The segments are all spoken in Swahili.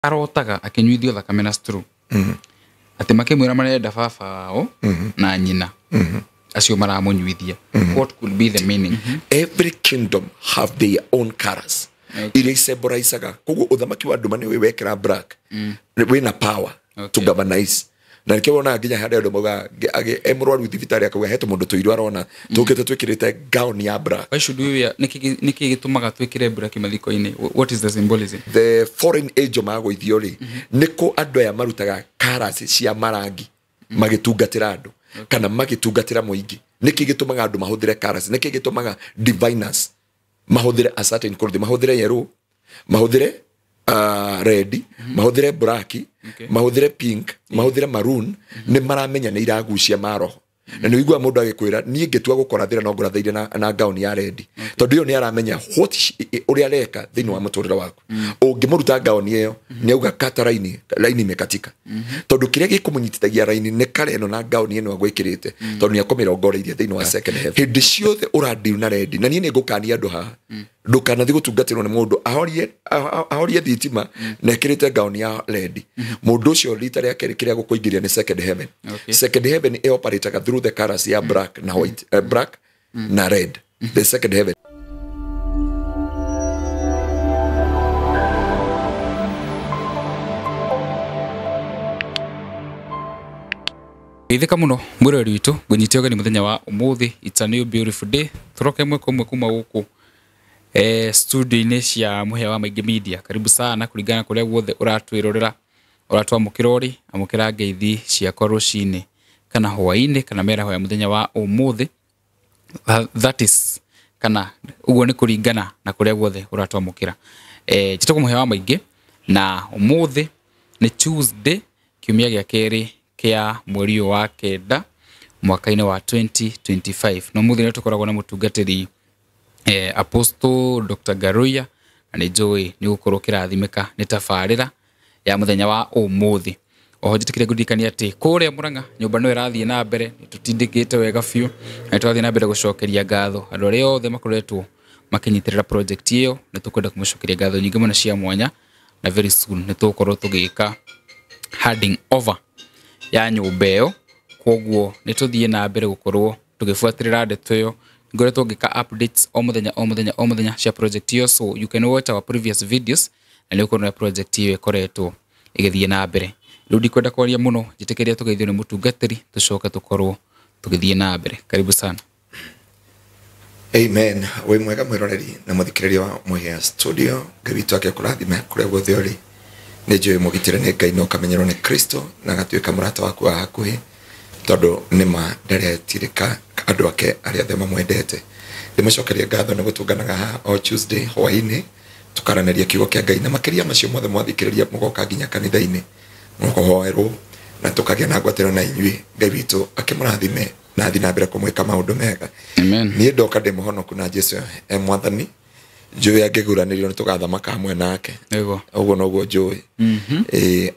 arotaga akinyuithio thakame na straw ati makimwira marenda baba wao na nyina acio maramunyuithia. What could be the meaning? Every kingdom have their own colors. Iria isembolaisaga koguo uthamaki wa nduma ni wekera black wina power to governize. Na nikio wona nginya hada andu moga emrwaru thibitari akaga heto mundu tuiru arona tukite twikirite gown ya black. Why should we wear niki gitumaga twikire black mathiko-ini? What is the symbolism? The foreign angel magoithio ri niko andu aya marutaga colors cia marangi magitungatira andu kana magitungatira muingi. Niki gitumaga andu mahuthire colors, niki gitumaga diviners mahuthire a certain color, mahuthire yellow, mahuthire red, mahuthire black, mahuthire pink, mahuthire maroon, ni maramenya ni iragucia maroho. Na ni igua mundu agikwira nie ngetua gukora thira no ngurathire na gown ya red. Tondu yo ni aramenya what uri areka thini wa muturira waku. Ungimuruta gown iyo ni auga kata line imekatika. Tondu kiria gikumunyitithagia line ni kare no na gown ino agwikirite. Tondu ni akomera ongoreirie thini wa second heaven. Hindi ciothe uradiu na red. Na nie ni ngukania andu haha. Ndukanathi gutungatirwo ni mundu ahorie thitima na ekirite gown ya red. Mundu ucio rita ria kiria gukuingiria ni second heaven. Second heaven e operates through the colors ya black na white, black na red. The second heaven. Ithika muno mwirori witu gunyite ogani muthenya wa umuthi. It's a new beautiful day. Turoke mwe kuma guku studio-ini cia muhea wa Maingi Media. Karibu sana kuringana kuria guothe uratwirorera uratwamukira uri amukira ngeithi cia korucini kana hwaini kana mera hoya muthenya wa umuthi. That is kana uguo ni kuringana na kuria guothe uratwamukira. Jitoko muhea wa Maingi na umuthi ni Tuesday kiumia gia keri kia mweri wa kenda mwaka-ini wa 2025. No muthi ni tukoragwo na mutungatiri Apostle Dr. Garuya na ni joy ni gukorwo kirathimika ni tafarira ya muthenya wa umuthi. Oho jitikire gudikania ati kuria Murang'a nyumba no irathie na mbere tutindikite wega fiu na twathie na mbere gucokeria ngatho andu aria othe makoretwo makinyitirira project iyo ni tukwenda kumucokeria ngatho nyingi muno cia mwanya na very soon ni tukorwo tugika handing over ya nyumba iyo. Koguo ni tuthie na mbere gukorwo tugifuatirira ndeto iyo ngoretwo ngika updates o muthenya cia project iyo. So you can watch our previous videos na ni ukorwo na project iyo ikoretwo igithie na mbere. Rudi kwenda kwaria muno jitekeria tugeithio ni mutungatiri tucoke tukorwo tugithie na mbere. Karibu sana. Amen. We mwega mwiroreri na muthikiriria wa Muhea Studio. Gabitu ake kurathime kuria guothe uri. Ni joy mugitire ne Ngai no kamenyerwo ni Kristo na gatuika murata waku wa hakuhi tondu nima ndaretirika andu ake aria thema mwendete. Ndimucokeria ngatho ni gutunganaga ha o Tuesday hwaini tukaranaria kiugo kia Ngai na makiria macio mothe mwathikiriria mugoka nginya kanitha-ini mukohoerwo na tukagia na ngwatiro na inyui. Ngai witu akimurathime na athi na mbere kumwika maundu mega. Amen. Ni ndoka ndi muhonoku na Jesu mwathani joy angiguranirio ni tugathamaka hamwe nake. Ego uguo noguo joy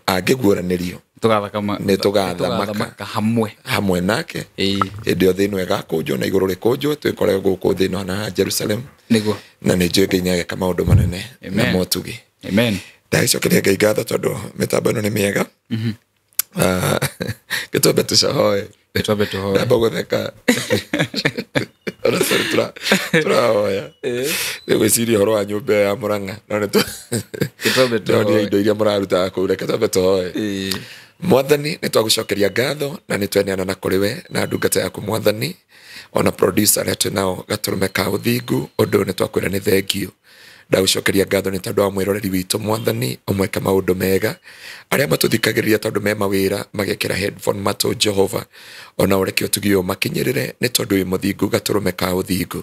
angiguranirio tugathamaka hamwe nake. Ndio thino ega kujo na iguru rikujo twikore guku thino na Jerusalem. Nego na ni joy nginya kama maundu manene na motugi. Amen. Ndaicokeria Ngai ngatho tondu mitambo ino ni miega. Gitwambe tucohoe. Ndamba gutheka. Turahoya. Gwiciria horo wa nyumba ya Murang'a no ni gitwambe tuhoe indo iria muraruta kuu. Reke twambe tuhoe. Mwathani ni twagucokeria ngatho na ni tweneana na kuri we na ndungata yaku Mwathani ona producer letu nao gaturume ka uthingu undu ni twakwira ni thengio. Ndagucokeria ngatho ni tondu wa mwiroreri witu Mwathani umweka maundu mega aria matuthikagiriria tondu me mawira magekira headphone matu Jehova ona ureke utugio makinyirire ni tondu wi muthingu gaturume ka uthingu.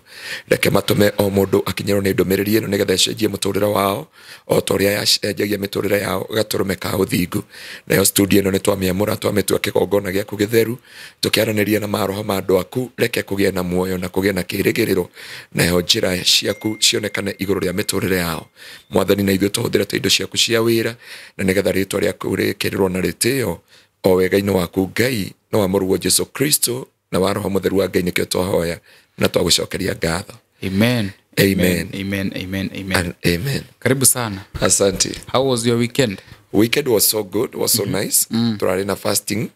Reke matume o mundu akinyirwo ni ndumiriri ino nigetha cenjie muturira wao o toria yacenjagia miturira yao gaturume ka uthingu. Nayo studio ino ni twamiamura twamitua kigongona giaku githeru tukiaraniria na maroho ma andu aku. Reke kugie na muoyo na kugie na kirigiriro nayo njira ciaku cionekane iguru ria miturire yao Mwathani. Na ithuĩ tũhũthĩrĩte indo ciaku cia wĩra na nĩgetha rĩtwa rĩaku rĩkĩrĩrwo na rĩtĩo o wega-inĩ waku Ngai no wa mũrũ wa Jesu Kristo na wa Roho Mũtheru wa Ngai nĩkĩo twahoya na twagũcokeria ngatho. Amen. Amen. Amen. Amen. Amen. And amen. Karibu sana. Asante. How was your weekend? weekend was so good, was so nice. Turari na fasting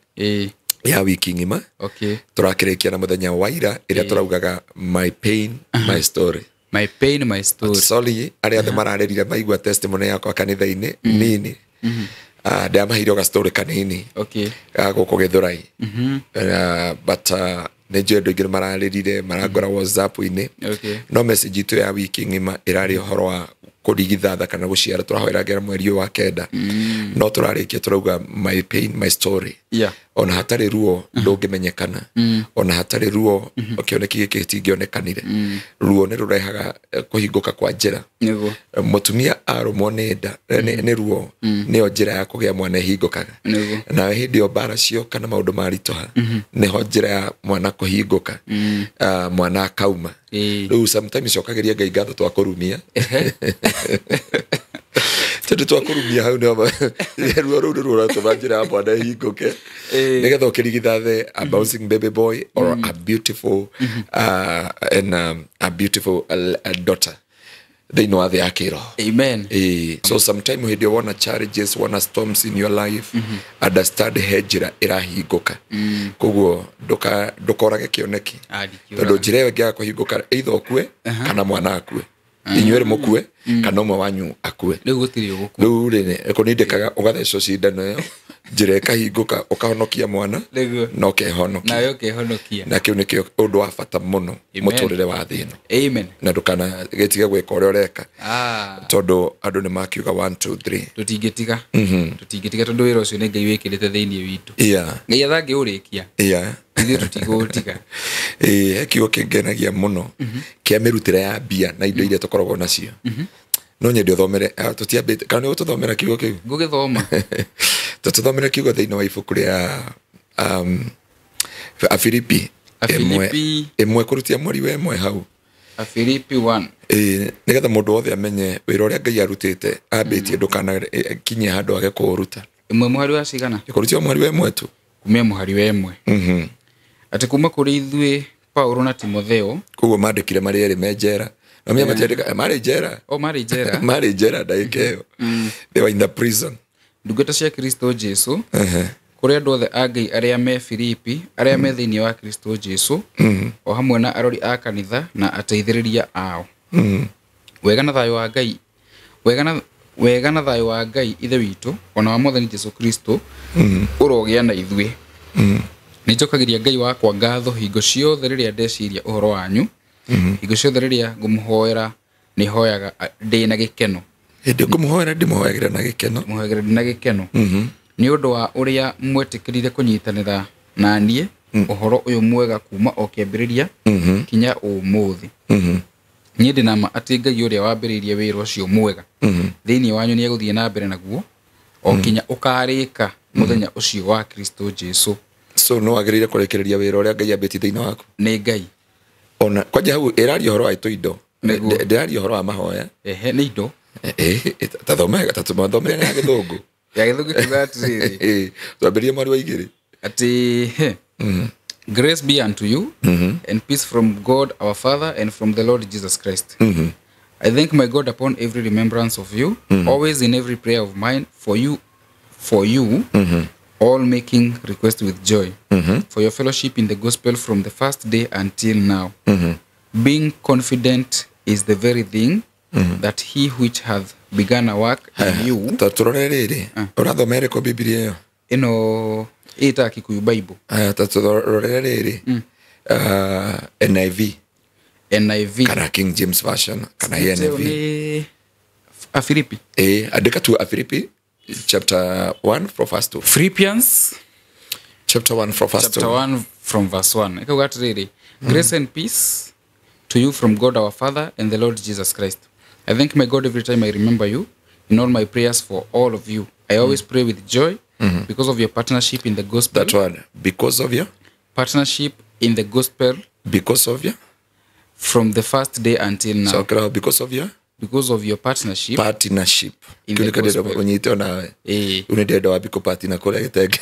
ya wiki ngima. Okay. Turakirekia na muthenya waira iria turaugaga my pain, my story. My pain, my story. Sorry, aria the mararerire maigua testimony yakwa kanitha-ini nini. Ndamahire ga story kanini. Okay. Guko Githurai. But nejo ndo ngir mararerire maragora WhatsApp-ini. Okay. No message itu ya wiki ngima irari horo wa kudigithatha kana guciara turahoeragira mweri wa kenda. No turarikia turauga my pain, my story. Yeah. Ona hatari ruo ndungimenyekana. Ona hatari ruo okioneki giki gitingionekanire. Ruo ni rurehaga kuhinguka kwa njira. Niguo. Mutumia arumwo ni nda ni ruo ni njira ya kugia mwana hingukaga. Niguo. Na hindi o bara cio kana maundu maritoha ni ho njira ya mwana kuhinguka. Mwana akauma. Riu sometimes cokageria Ngai ngatho twakurumia. Tendo twakurumia hau no ruo ruo ratuma njira ya mwana hinguke. Nigetha ukirigithathe a bouncing baby boy or a beautiful and a beautiful daughter. They know they are kiro. Amen. So sometimes when you want challenges, want storms in your life, understand hejira irahinguka. Koguo ndukorage kioneki. Tondu njira iyo ngia kuhinguka either okue kana mwana akue. Inyuere mukue kana umwe wanyu akue. Riu gutiri uguku. Riu rene kunindikaga ugathecwo cindano iyo njira ikahinguka ukahonokia mwana no kehonokia. Na yo kehonokia. Na kiu nikio undu wa bata muno muturire wa thino. Amen. Na ndukana getiga gwika uria ureka. Tondu andu ni makiuga 1 2 3 tutingetiga. Tutingetiga tondu wira ucio ni Ngai wikirite thiini witu. Ngai athangi urikia. Ithuĩ tutigutiga. Kiugo kingenagia muno kia mirutire ya mbia na indo iria tukoragwo nacio. No nyende uthomere tutiambite kana ni tuthomera kiugo kiu. Ngugithoma. Tuthomera kiugo thiini wa ibuku ria Afilipi. Emwe kurutia mweri we emwe hau. Afilipi 1. Nigetha mundu wothe amenye wira uria Ngai arutite ambitie ndukana kinye handu age kuruta. Emwe muhari wa cigana? Kurutia mweri we emwe tu. Kumia muhari we emwe. Ati kuma kuri ithuĩ Paulo na Timotheo. Koguo mandikire mari eri menjera. Na mimi matiandika mari jera. Mari jera. Mari jera ndaikeo. They were in the prison. Ndungata cia Kristo Jesu. Kuri andu othe a Ngai aria me Filipi, aria me thiini wa Kristo Jesu. O hamwe na arori a kanitha na ateithĩrĩria ao. Wega na thayo wa Ngai. Wega na thayo wa Ngai ithe witu ona wa Mwathani Jesu Kristo urogia na ithuĩ. Nijokagiria Ngai wakwa ngatho hingo ciothe riria ndeciria uhoro wanyu. Hingo ciothe riria ngumuhoera ni hoyaga ndina gikeno. Ndi ngumuhoera ndimuhoyagira na gikeno. Muhoyagira ndina gikeno. Ni undu wa uria mwetikirire kunyitanira na nie uhoro uyu mwega kuma o kiambiriria kinya umuthi. Ni ndinama ati Ngai uria wambiririe wira ucio mwega thiini wanyu ni eguthie na mbere naguo o kinya ukarika muthenya ucio wa Kristo Jesu. So no agirire kurekereria wira uria Ngai ambiti thiini waku. Ni Ngai. Ona kwaje hau irari horo aitu indo. Ndari horo wa mahoya. Ni indo. Tathomega tatumathomera na githungu. Ya githungu kigatiri. Twambirie mwari wa igiri. Ati grace be unto you and peace from God our Father and from the Lord Jesus Christ. I thank my God upon every remembrance of you, always in every prayer of mine for you, all making request with joy for your fellowship in the gospel from the first day until now, being confident is the very thing that he which hath begun a work in you. Taturorere urathomere ko Biblia yo ino ita Kikuyu Bible. Taturorere NIV kana King James version kana NIV. Afilipi andika tu Afilipi chapter 1 from verse 2. Philippians chapter 1 from verse 2. Chapter 1 from verse 1. Ikagatiri grace and peace to you from God our Father and the Lord Jesus Christ. I thank my God every time I remember you in all my prayers for all of you. I always pray with joy because of your partnership in the gospel. That one, because of your partnership in the gospel. Because of your from the first day until now. So because of your partnership in the gospel. Unyite nawe unendeda wapi ko partner kole gitege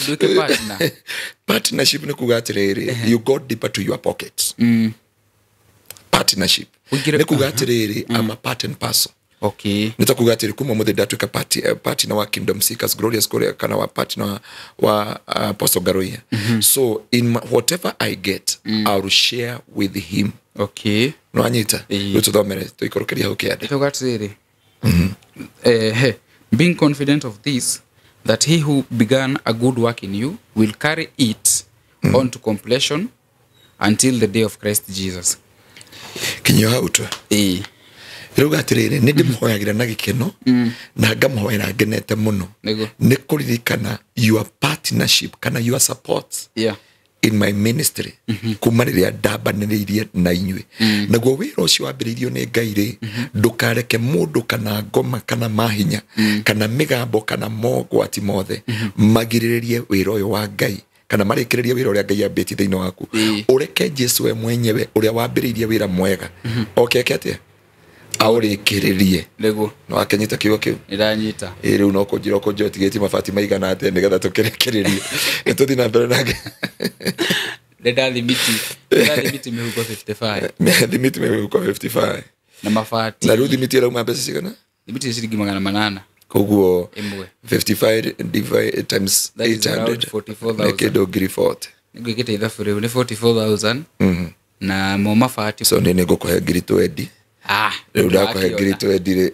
duke partner. Partnership ni kugatiriri you go deeper to your pockets. Partnership ni kugatiriri I'm a part and parcel Okay. Nitakuga atiri kuma muthe ndatuika party na wa Kingdom Seekers Glorious Gloria kana wa party na wa Apostle Garoia. So in whatever I get, I will share with him. Okay. No anyita. Tuthomere tuikorokeria hukiende. Tugatsiri. Being confident of this, that he who began a good work in you will carry it on to completion until the day of Christ Jesus. Kinyo hautwa. Ruga atiriri ni ndimuhoyagira na gikeno na ngamuhoera ngenete muno ni kuririkana your partnership kana your support in my ministry kumariria ndambaniririe na inywe naguo wira ucio wambiririo ni Ngai ri ndukareke mundu kana ngoma kana mahinya kana migambo kana mogwati mothe magiriririe wira uyu wa Ngai kana marikiririe wira uria Ngai ambiti thiini waku ureke Jesu we mwenyewe uria wambiririe wira mwega okekete aurikiririe lego no akenyita kigo kiu iranyita riu no kunjira kunjo tigeti mabati maigana ate nigetha tukirekererie nituthi na mbere nage Deda limiti mehuko 55 limiti mehuko 55 na mafati na limiti era umabesa sigana limiti shiringi 800 koguo 55 divide times 800 nekedo grifote ngikite ithafu riu ni 44000 na mo mafati so nini ngukuhe ngiri 20 riu ndakuhe ngiri 20 ri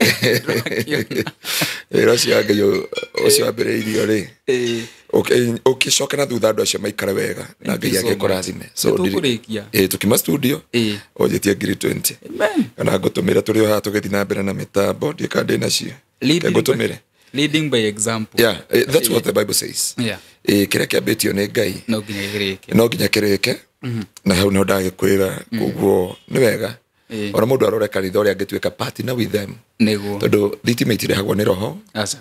ira cianga yo ucio ambiriirio ri ukicoka na thutha andu acio maikare wega na Ngai agikurathime so tukima studio ojetie ngiri 20 kana ngutumira turi ha tugithi na mbere na mitambo ndikande nacio ngutumire leading by example that's what the Bible says kire kiambitio ni Ngai no nginya kirike na hau no ndagikwira koguo ni wega ora mundu arore kanitha uria angituika partner with them nego tondu thitima itirehagwo ni roho aca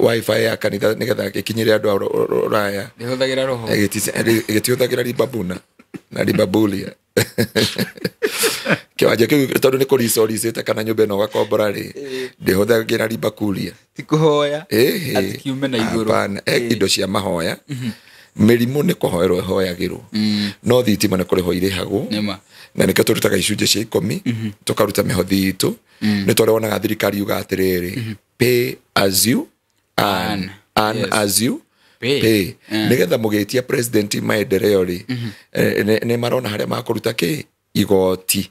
wifi ya kanitha nigetha gikinyire andu raya ndihuthagira roho igitiuthagira ribabuna na ribabulia kiwanja kiu tondu ni kurisorisite kana nyumba no gakombora ri ndihuthagira ribakulia tikuhoya atikiume na iguru indo cia mahoya mirimu ni kuhoerwo hoyagirwo no thitima ni kuriho irihagwo na nä kä tå rutaga icunjä cia 10 tå karuta mä hothi itå nä twarä wonaga thirikari yuga atä rä rä pay as you earn as you pay nä getha må gä tia president maendereo rä nä marona harä a makå kä igoti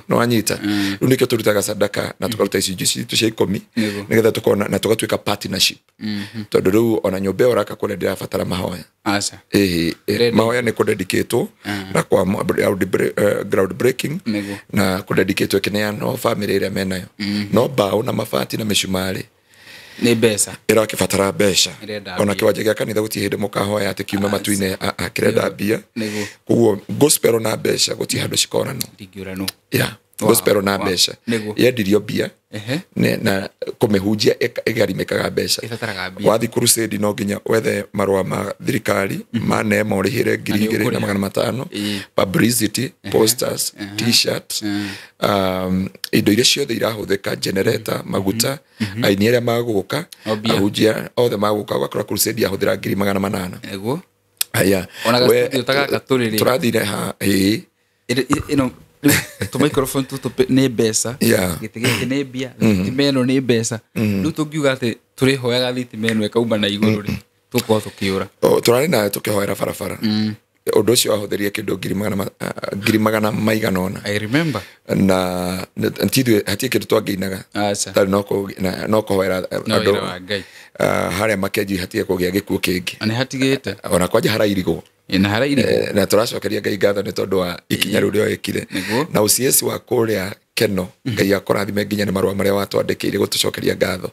no anyita rä u nä kä tå rutaga sadaka na tå karuta icunjä citå cia 10 nä getha tå kona na tå gatuä ka partnership tondå rä u ona nyå mba ä yo raka kå rä ndä rabatara mahoya mahoya nä kå dedicatwo na kwa ground breaking na kå dedicatwo kineano family ĩrĩa menayo no mbaũ na mabati na mĩcumarĩ nĩ mbeca ĩrakĩbatara mbeca ona kĩwanja gĩa kanitha gũtirĩ hĩndĩ mũkahoya atĩ kiuma matu-inĩ kĩrenda mbia koguo gospel na mbeca gũtirĩ handũ cikoranwo gospel na mbeca yendirio mbia na kumehunjia igarimikaga mbeca wathi crusade no nginya wethe marua ma thirikari manema urihire 2500 publicity posters t-shirts indo iria ciothe irahuthika generator maguta aini aria maguka ahunjia othe maguka gwakora crusade ahuthira 800 ego aya ona gastudio tagaka turiri turathire ha ino tu microphone tu nĩ mbeca gĩtĩ nĩ mbia thitima ĩno nĩ mbeca rĩu tũngiuga atĩ tũrĩhoyaga thitima ĩno ĩkauma na igũrũ rĩ tũkorwo tũkĩũra tũrarĩ nayo tũkĩhoera barabara ũndũ ũcio wahũthĩrire kĩndũ 800 I remember na ntithwe hatie kĩndũ twangĩinaga tarĩ no kũhoera andũ harĩa makenji hatie kũgĩa gĩkuũ kĩngĩ nĩ hatigĩte ona kwanja harairigwo na tũracokeria Ngai ngatho nĩ tondũ wa ikinya rĩu rĩo ekire na ũcieci wa kũrĩa keno Ngai akũrathime nginya nĩ marũa marĩa watwandĩkĩire gũtũcokeria ngatho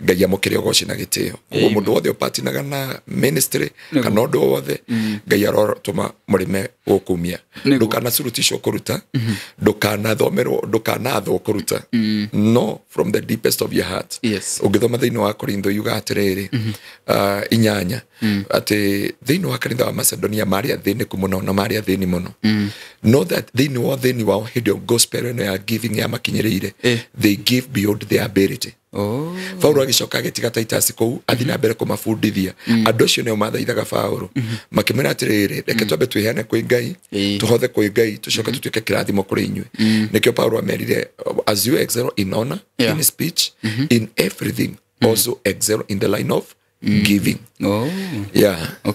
Ngai amũkĩre ũgooci na gĩtĩo koguo mũndũ wothe ũpatinaga na ministry kana ũndũ wothe Ngai arotũma mũrĩme gũkumia ndũkanacurutishwo kũruta ndũkanathomerwo ndũkanathwo kũruta no from the deepest of your heart ũngĩthoma thĩinĩ wa Korintho yuga atĩrĩrĩ 8 atĩ thĩinĩ wa kanitha wa Macedonia marĩ athĩnĩku mũno na marĩ athĩni mũno no that thĩinĩ wa thĩni wao hĩndĩ ĩyo gospel ĩno ya giving ya makinyĩrĩire they give beyond their ability. Paulo agicoka agĩtiga Titus kũu athi na mbere kũmabundithia andũ acio nĩo mathaithaga Paulo makĩmwĩra atĩrĩrĩ reke twambe twĩheane kwĩ Ngai tũhothe kwĩ Ngai tũcoke tũtuĩke kĩrathimo kũrĩ inyuĩ. Nĩkĩo Paulo amerire as you excel in honor in speech in everything also excel in the line of giving.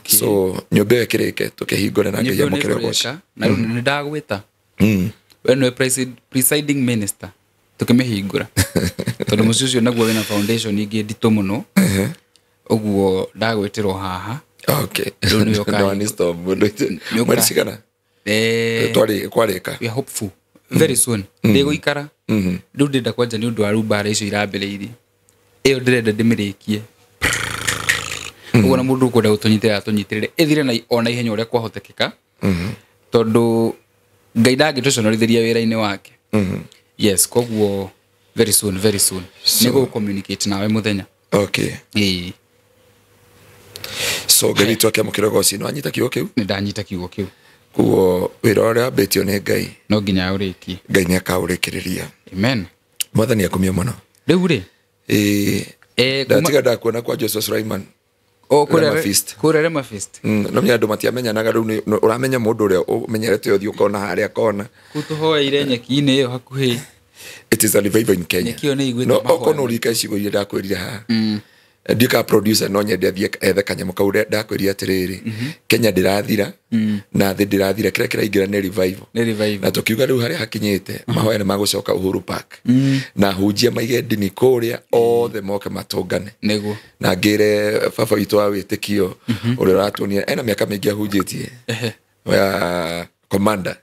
So nyũmba ĩkĩrĩke tũkĩhingũre na Ngai amũkĩre ũgooci. Na nĩ ndagwĩta we nĩwe presiding minister tukimehingura tondu mucio ucio naguo wina foundation ingi ndito muno uguo ndagweterwo haha. No ni stop mweri cigana twari kwarika we hopeful very soon ndiguikara ndu ndenda kwanja ni undu wa rumbara icio irambĩrĩirie iyo ndirenda ndimirikie uguo na mundu ukunda gutunyitira atunyitire ithire na ona ihenya uria kwahotekeka tondu Ngai ndangĩtũconorithiria wĩra-inĩ wake. Yes, koguo very soon nĩguo communicate nawe muthenya. So Ngai twake amũkĩre ũgooci no anyita kiugo kĩu. Nĩ ndanyita kiugo kĩu. Kuo wĩra ũrĩa wambĩtio nĩ Ngai no nginya ũrĩkie. Ngai nĩ akaũrĩkĩrĩria. Amen. Mwathani akumie mũno. Rĩu ndatiga ndakuona kwa Joshua Sulaiman kurerema feast no mya andũ matiamenyanaga rĩu ũramenya mũndũ ũrĩa ũmenyerete ũthiũ kona harĩa kona kutuhoeire nyeki-inĩ ĩyo hakuhĩ. It is a revival in Kenya. No okono rika cigo iria ndakwĩrire haha ndika producer no nyende athie ethe kanyamũ kau ndakwĩrire atĩrĩrĩ Kenya ndĩrathira na thĩ ndĩrathira kĩrĩa kĩraingĩra nĩ revival na tukiuga rĩu harĩa hakinyĩte mahoya nĩ magũcoka Uhuru Park na hunjia maige ndini kũrĩa othe moke matũngane nĩguo na ngĩre baba witũ wa wĩtĩkio ũrĩa ũratuonia ena mĩaka mĩingĩ ahunjĩtie Commander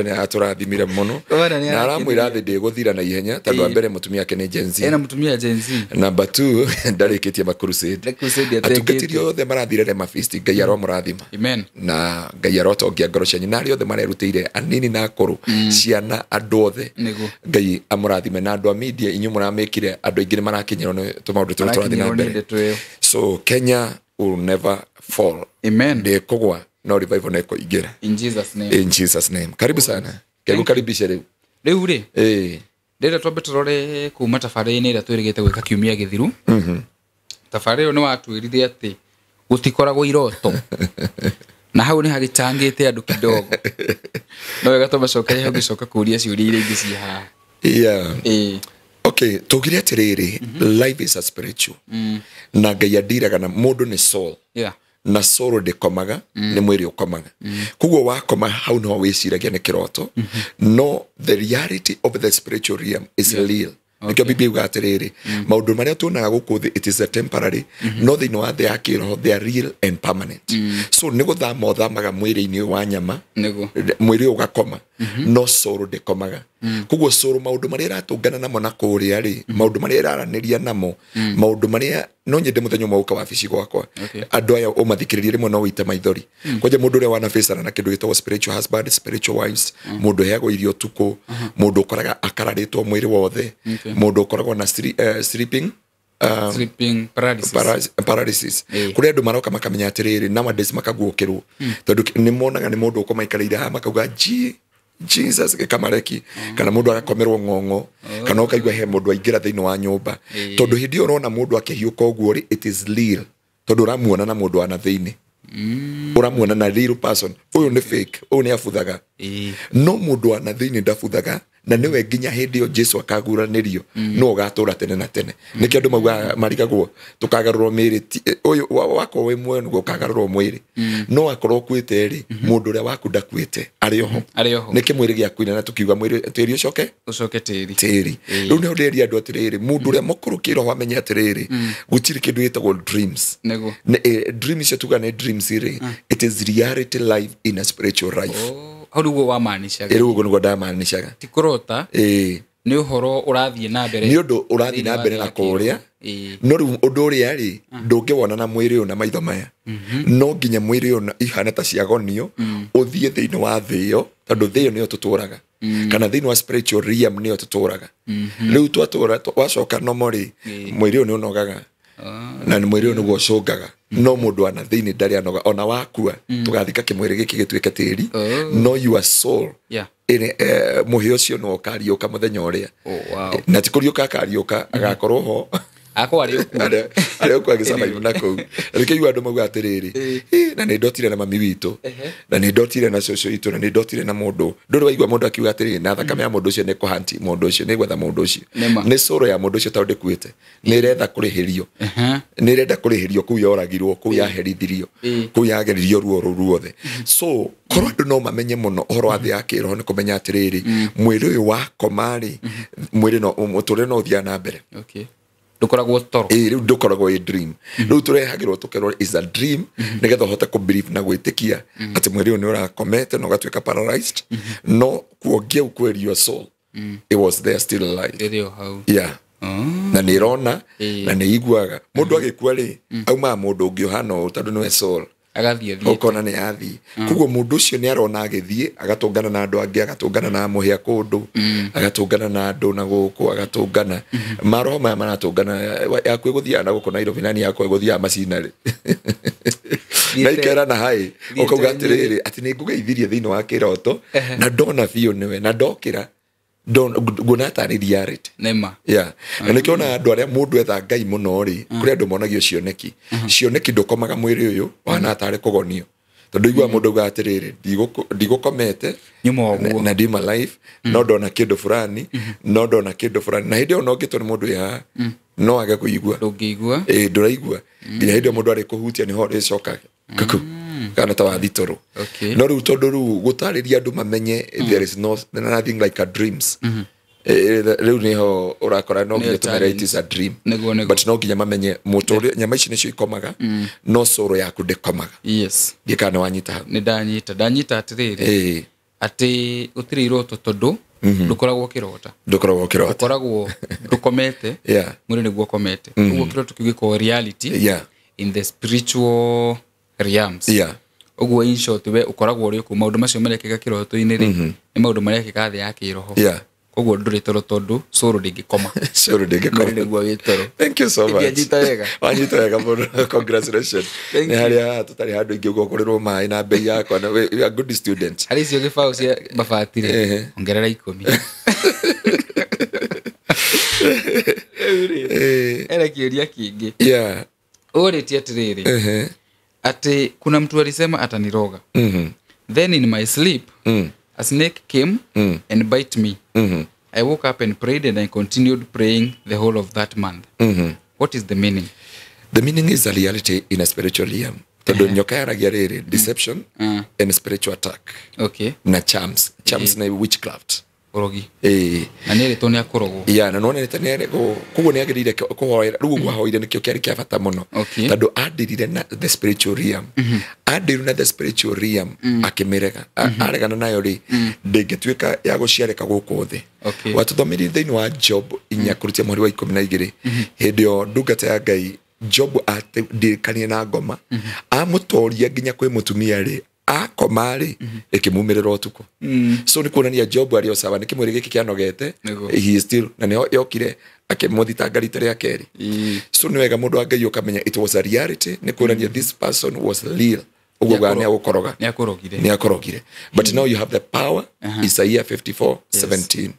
nĩ atũrathimire mũno na aramwĩra thĩ ndĩgũthira na ihenya tondũ mbere mũtumia yake nĩ Gen Z. Mũtumia Gen Z. Number 2 ndarĩkĩtie makurusade. Atungatĩri othe marathirĩre mafeast Ngai aromũrathima. Amen. Na Ngai arotongia ngoro cianyu na arĩa othe marerutĩire anini na akũrũ ciana andũ othe Ngai amũrathime na andũ a media inyuĩ mũramĩkire andũ aingĩ nĩ marakinyĩrwo nĩ tũmaũndũ tũrĩa tũrathiĩ na mbere. So Kenya will never fall. Amen. Ndĩkũgwa no revival neko igera in Jesus name. Karibu sana karibisha rĩu ndĩrenda twambe tũrore kuma tabarĩra-inĩ ĩrĩa twĩrĩgĩte gwĩka kiumia gĩthiru. Tabarĩra ĩyo nĩ watwĩrire atĩ gũtikoragwo iroto na hau nĩ hagĩtangĩte andũ kidogo no wega tũmacokerie hau gĩcoka kũria ciũria iria ingĩ ciĩ haha. Okay, tugire atĩrĩrĩ life is a spiritual na Ngai andiraga na mũndũ nĩ soul na soul ndĩkomaga nĩ mwĩrĩ ũkomaga koguo wakoma hau no wĩciragia nĩ kĩroto no the reality of the spiritual realm is real. Nikio Biblia yuga atĩrĩrĩ maũndũ marĩa tuonaga gũkũ thĩ it is a temporary no thĩinĩ wa thĩ ya kĩroho they are real and permanent. So nĩ gũthama ũthamaga mwĩrĩ-inĩ wa nyama mwĩrĩ ũgakoma no soul ndĩkomaga koguo soul maũndũ marĩa iratũngana namo na kũrĩa rĩ maũndũ marĩa iraranĩria namo maũndũ marĩa no nyende mũthenya ũmwe ũka wabici gwakwa andũ aya ũmathikĩrĩrie rĩmwe no wĩite maithori kwanja mũndũ ũrĩa wana face na kĩndũ gĩtagwo spiritual husband spiritual wives mũndũ heagwo irio tukũ mũndũ ũkoraga akararĩtwo mwĩrĩ wothe mũndũ ũkoragwo na sleeping paralysis kũrĩa andũ maroka makamenya atĩrĩrĩ nowadays makaguũkĩrwo tondũ nĩ monaga nĩ mũndũ ũkomaikarĩire haha makauga Jesus gĩkamareki kana mũndũ agakomerwo ng'ong'o kana ũkaigua he mũndũ aingĩra thĩinĩ wa nyũmba tondũ hĩndĩ ĩyo ũrona mũndũ akĩhiũka ũguo rĩ it is real tondũ ũramuona na mũndũ ana thĩinĩ ũramuona na real person ũyũ nĩ fake ũyũ nĩ abuthaga no mũndũ ana thĩinĩ ndabuthaga na niwe nginya hĩndĩ ĩyo Jesu akaguranĩrio no ũgatũra tene na tene nĩkĩo andũ mauga marigagwo tũkagarũrwo mĩĩrĩ ũyũ wako wĩ muoyo nĩguo ũkagarũrwo mwĩrĩ no akorwo ũkuĩte rĩ mũndũ ũrĩa waku ndakuĩte arĩ oho nĩkĩ mwĩrĩ gĩakuina na tũkiuga mwĩrĩ tĩri ũcoke tĩri rĩu nĩ ndĩria andũ atĩrĩrĩ mũndũ ũrĩa mũkũrũ kĩroho amenye atĩrĩrĩ gũtirĩ kĩndũ gĩtagwo dreams dreams icio tuga nĩ dreams rĩ it is reality life in a spiritual life. How do wa maanishaga rĩu nĩguo ndamaanishaga ti kũrota nĩ ũhoro ũrathiĩ na mbere nĩ ũndũ ũrathiĩ na mbere na kũrĩa no rĩu ũndũ ũrĩa rĩ ndũngĩwona na mwĩrĩ ũyũ na maitho maya no nginya mwĩrĩ ũyũ ihana ta ciagonio ũthiĩ thĩinĩ wa thĩ ĩyo tondũ thĩ ĩyo nĩyo tũtũraga kana thĩinĩ wa spiritual realm nĩyo tũtũraga rĩu twatũra wacoka no mori mwĩrĩ ũyũ nĩ ũnogaga na mwĩrĩ ũyũ nĩguo ũcũngaga no mũndũ ana thĩinĩ ndarĩ anoga ona wakua tũgathika kĩmwĩrĩ gĩkĩ gĩtuĩke tĩri no your soul mũhĩa ũcio no ũkariũka mũthenya ũrĩa na ti kũriũka akariũka agakorwo ho arĩũkua gĩcamaibu na kũu rĩkĩigua andũ mauga atĩrĩrĩ na nĩ ndotire na mami witũ na nĩ ndotire na cũcũ witũ na nĩ ndotire na mũndũ ndũrĩ waigua mũndũ akiuga atĩrĩrĩ na thakame ya mũndũ ũcio nĩ kũhanti mũndũ ũcio nĩ gwetha mũndũ ũcio nĩ soro ya mũndũ ũcio tondũ ndĩkuĩte nĩ ĩretha kũrĩhĩrio nĩ ĩrenda kũrĩhĩrio kũu yoragirwo kũu yaherithirio kũu yageririo ruo rũu ruothe so korwo andũ no mamenye mũno ũhoro wa thĩ ya kĩroho nĩ kũmenya atĩrĩrĩ mwĩrĩ ũyũ wakoma-rĩ mwĩrĩ mũtũrĩre no ũthiaga na mbere ndukoragwo toro riu ndukoragwo a dream riu turehagirwo tukerwo is a dream nigetha hote ku believe na gwitikia ati mwiri ni urakomete no gatuika paralyzed no kuogia ukweli your soul it was there still alive yeah na nirona na niiguaga mundu agikua ri auma mundu ungi ohana tondu niwe soul agathie ukona ni athi kuguo mundu ucio ni arona agithie agatungana na andu angi agatungana na muhia kundu agatungana na andu na guku agatungana maroho maya maratungana yakwe guthia na guku Nairobi nani yakwe guthia macinari na ikera na hai ukauga atiriri ati ni ngugeithirie thiini wa kiroto na ndona biu niwe na ndokira gunata ni reality nema yeah na nikiona andu aria mundu etha ngai muno ri kuri andu monagio cioneki ndukomaga mwiri uyu wana atare kugonio tondu igua mundu gatiriri ndigukomete na ndi my life no ndona kindu fulani na hindi ona ngitwo ni mundu ya no age kuigua ndungigua nduraigua nginya hindi mundu ari kuhutia ni ho ricokaga kuku kana tawa thitoro no riu tondu riu gutariria andu mamenye there is nothing like a dreams riu niho urakora no nginya tumere it is a dream but no nginya mamenye muturi nyama ici nicio ikomaga no soro yaku ndikomaga yes gikana wanyita ni ndanyita atiriri ati utiri iroto tondu ndukoragwo kirota ukoragwo ndukomete mwiri niguo komete uguo kiroto kigiko reality in the spiritual realms uguo in short we ukoragwo uri ku maundu macio marekeka kiroto-ini ri ni maundu marekeka thĩ ya kiroho uguo nduri toro tondu soro ndingikoma niguo witoro. Thank you so much wanyita wega muno congratulations ni haria tutari handu ingi ugokorirwo mai na bei yakwa na we are good student ari cio gibao cia mabatire ongerera 10 era kiuria kingi uritie atiriri ati kuna mtu alisema ataniroga then in my sleep a snake came and bite me I woke up and prayed and I continued praying the whole of that month. What is the meaning? The meaning is a reality in a spiritual realm. Tondu nyoka yaragia riri deception and spiritual attack na charms na witchcraft orogi na nere to ne akorogo na no ne tene kugo ne agirire kuhoera rugo gwahoire nikio kiari kia bata muno tondu adirire na the spiritual realm adiru na the spiritual realm akimirega aregana nayo ri ndingetuika ya guciareka guku thi watuthomirie thiini wa Job inya kurutia mweri wa 12 hindi yo ndungata ya Ngai Job atirikanie na ngoma amutoria nginya kwi mutumia ri akomari ikimumirira utuko so ni kuonania Job ari osawa ni kimwiri giki kianogete he is still na ne yokire akimuthitanga rita ria keri so ni wega mundu angai ukamenya it was a reality ni kuonania this person was real uguo ni agukoroga ni akorogire but now you have the power Isaiah 54:17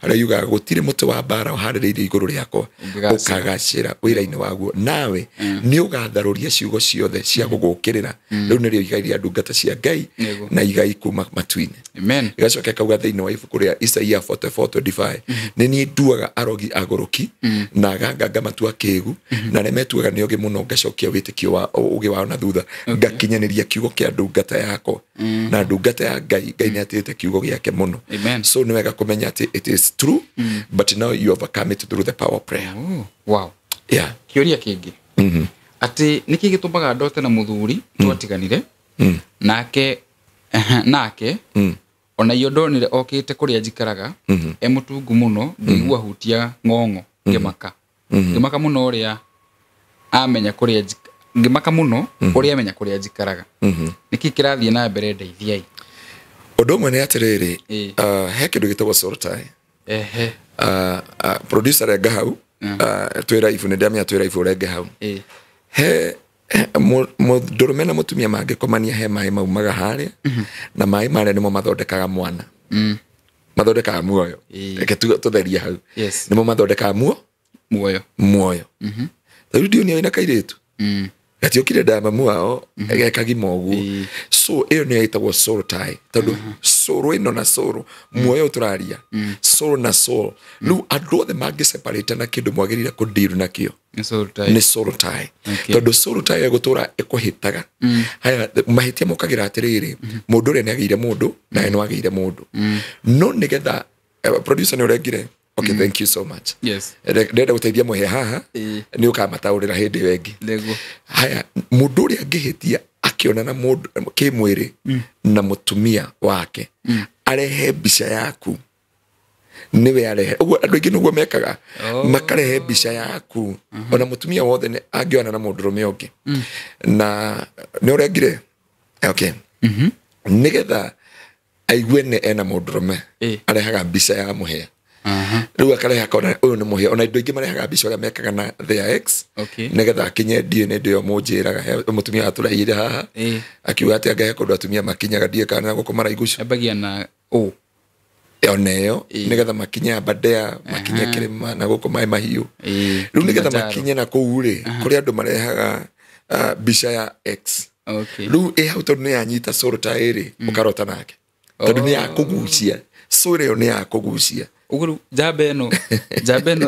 ara yuga gutire mutu wa bara uhaririirie iguru riako ukagacira wira-ini waguo nawe ni ugatharuria ciugo ciothe cia gugukirira riu nirio igairia ndungata cia Ngai na igai kuma matu-ini amen igacoka kauga thiini wa ibuku ria Isaiah 44:25 ni ni nduaga arogi aguruki na ganga matua kigu na nemetuaga nioge muno ngacokia witikio wa ugi wao na thutha ngakinyaniria kiugo kia ndungata yako na ndungata ya Ngai ni atite kiugo giake muno so ni wega kumenya ati it is true but now you overcome it through the power of prayer. Wow kiuria kingi ati niki gitumaga ndote na muthuri twatiganire nake ona iyo ndonire okite kuria njikaraga mutungu muno ngigua hutia ngongo ngimaka muno uria amenya kuria ngimaka muno uria amenya kuria njikaraga niki kirathie na mbere ndeithiai undu mwe ni atiriri he kindu gitagwo soul tie producer ya Gahau twira ifu ne ndamya twira ifu rege hau he mũndũrũme na mũtumia mangĩkomania he maĩ maumaga harĩa na maĩ marĩa nĩmo mathondekaga mwana mathondekaga muoyo reke tũtherie hau nĩmo mathondekaga muoyo rĩu ndiũnia wĩna kairĩtu gatiũkire ndamamu wao gekagima ũguo so ĩyo nĩyo ĩtagwo soul tie tondũ soul ĩno na soul muoyo tũraria soul na soul rĩu andũ othe mangĩseparate na kĩndũ mwagĩrĩire kũdeal nakĩo nĩ soul tie tondũ soul tie gũtũra ĩkũhĩtaga haya mahĩtia mokagĩra atĩrĩrĩ mũndũ ũrĩa nĩagĩire mũndũ nawe nĩwagĩire mũndũ no nĩgetha producer nĩũrengire okay, thank you so much. Yes. Ndenda gũteithia mũhe haha nĩ ũkamataũrĩra hĩndĩ ĩyo ĩngĩ. Haya mũndũ ũrĩa angĩhĩtia akĩona na mũndũ kĩmwĩrĩ na mũtumia wake arehe mbica yaku niwe arehe ũguo andũ aingĩ nĩguo mekaga makarehe mbica yaku ona mũtumia wothe angĩona na mũndũrũme ũngĩ na nĩ ũrengire okay nĩgetha aigue nĩ ena mũndũrũme arehaga mbica ya mũhĩa rĩu akareha akona ũyũ nĩ mũhĩa ona indo ingĩ marehaga mbica ũrĩa mekaga na their ex nĩgetha akinye DNA ndĩyo mũnjĩraga mũtumia atũraigire haha akiuga atĩ angehe kũndũ atumia makinyaga ndiĩ kana gũkũ maraigucu ambagia na oneyo nĩgetha makinye Aberdare makinye Kĩrĩma na gũkũ maĩ mahiũ rĩu nĩgetha makinye na kũu rĩ kũrĩ andũ marehaga mbica ya ex rĩu hau tondũ nĩ yanyita soul tie rĩ ũkarota nake tondũ nĩ yakũgucia soul ĩyo nĩ yakũgucia Uguru jabeno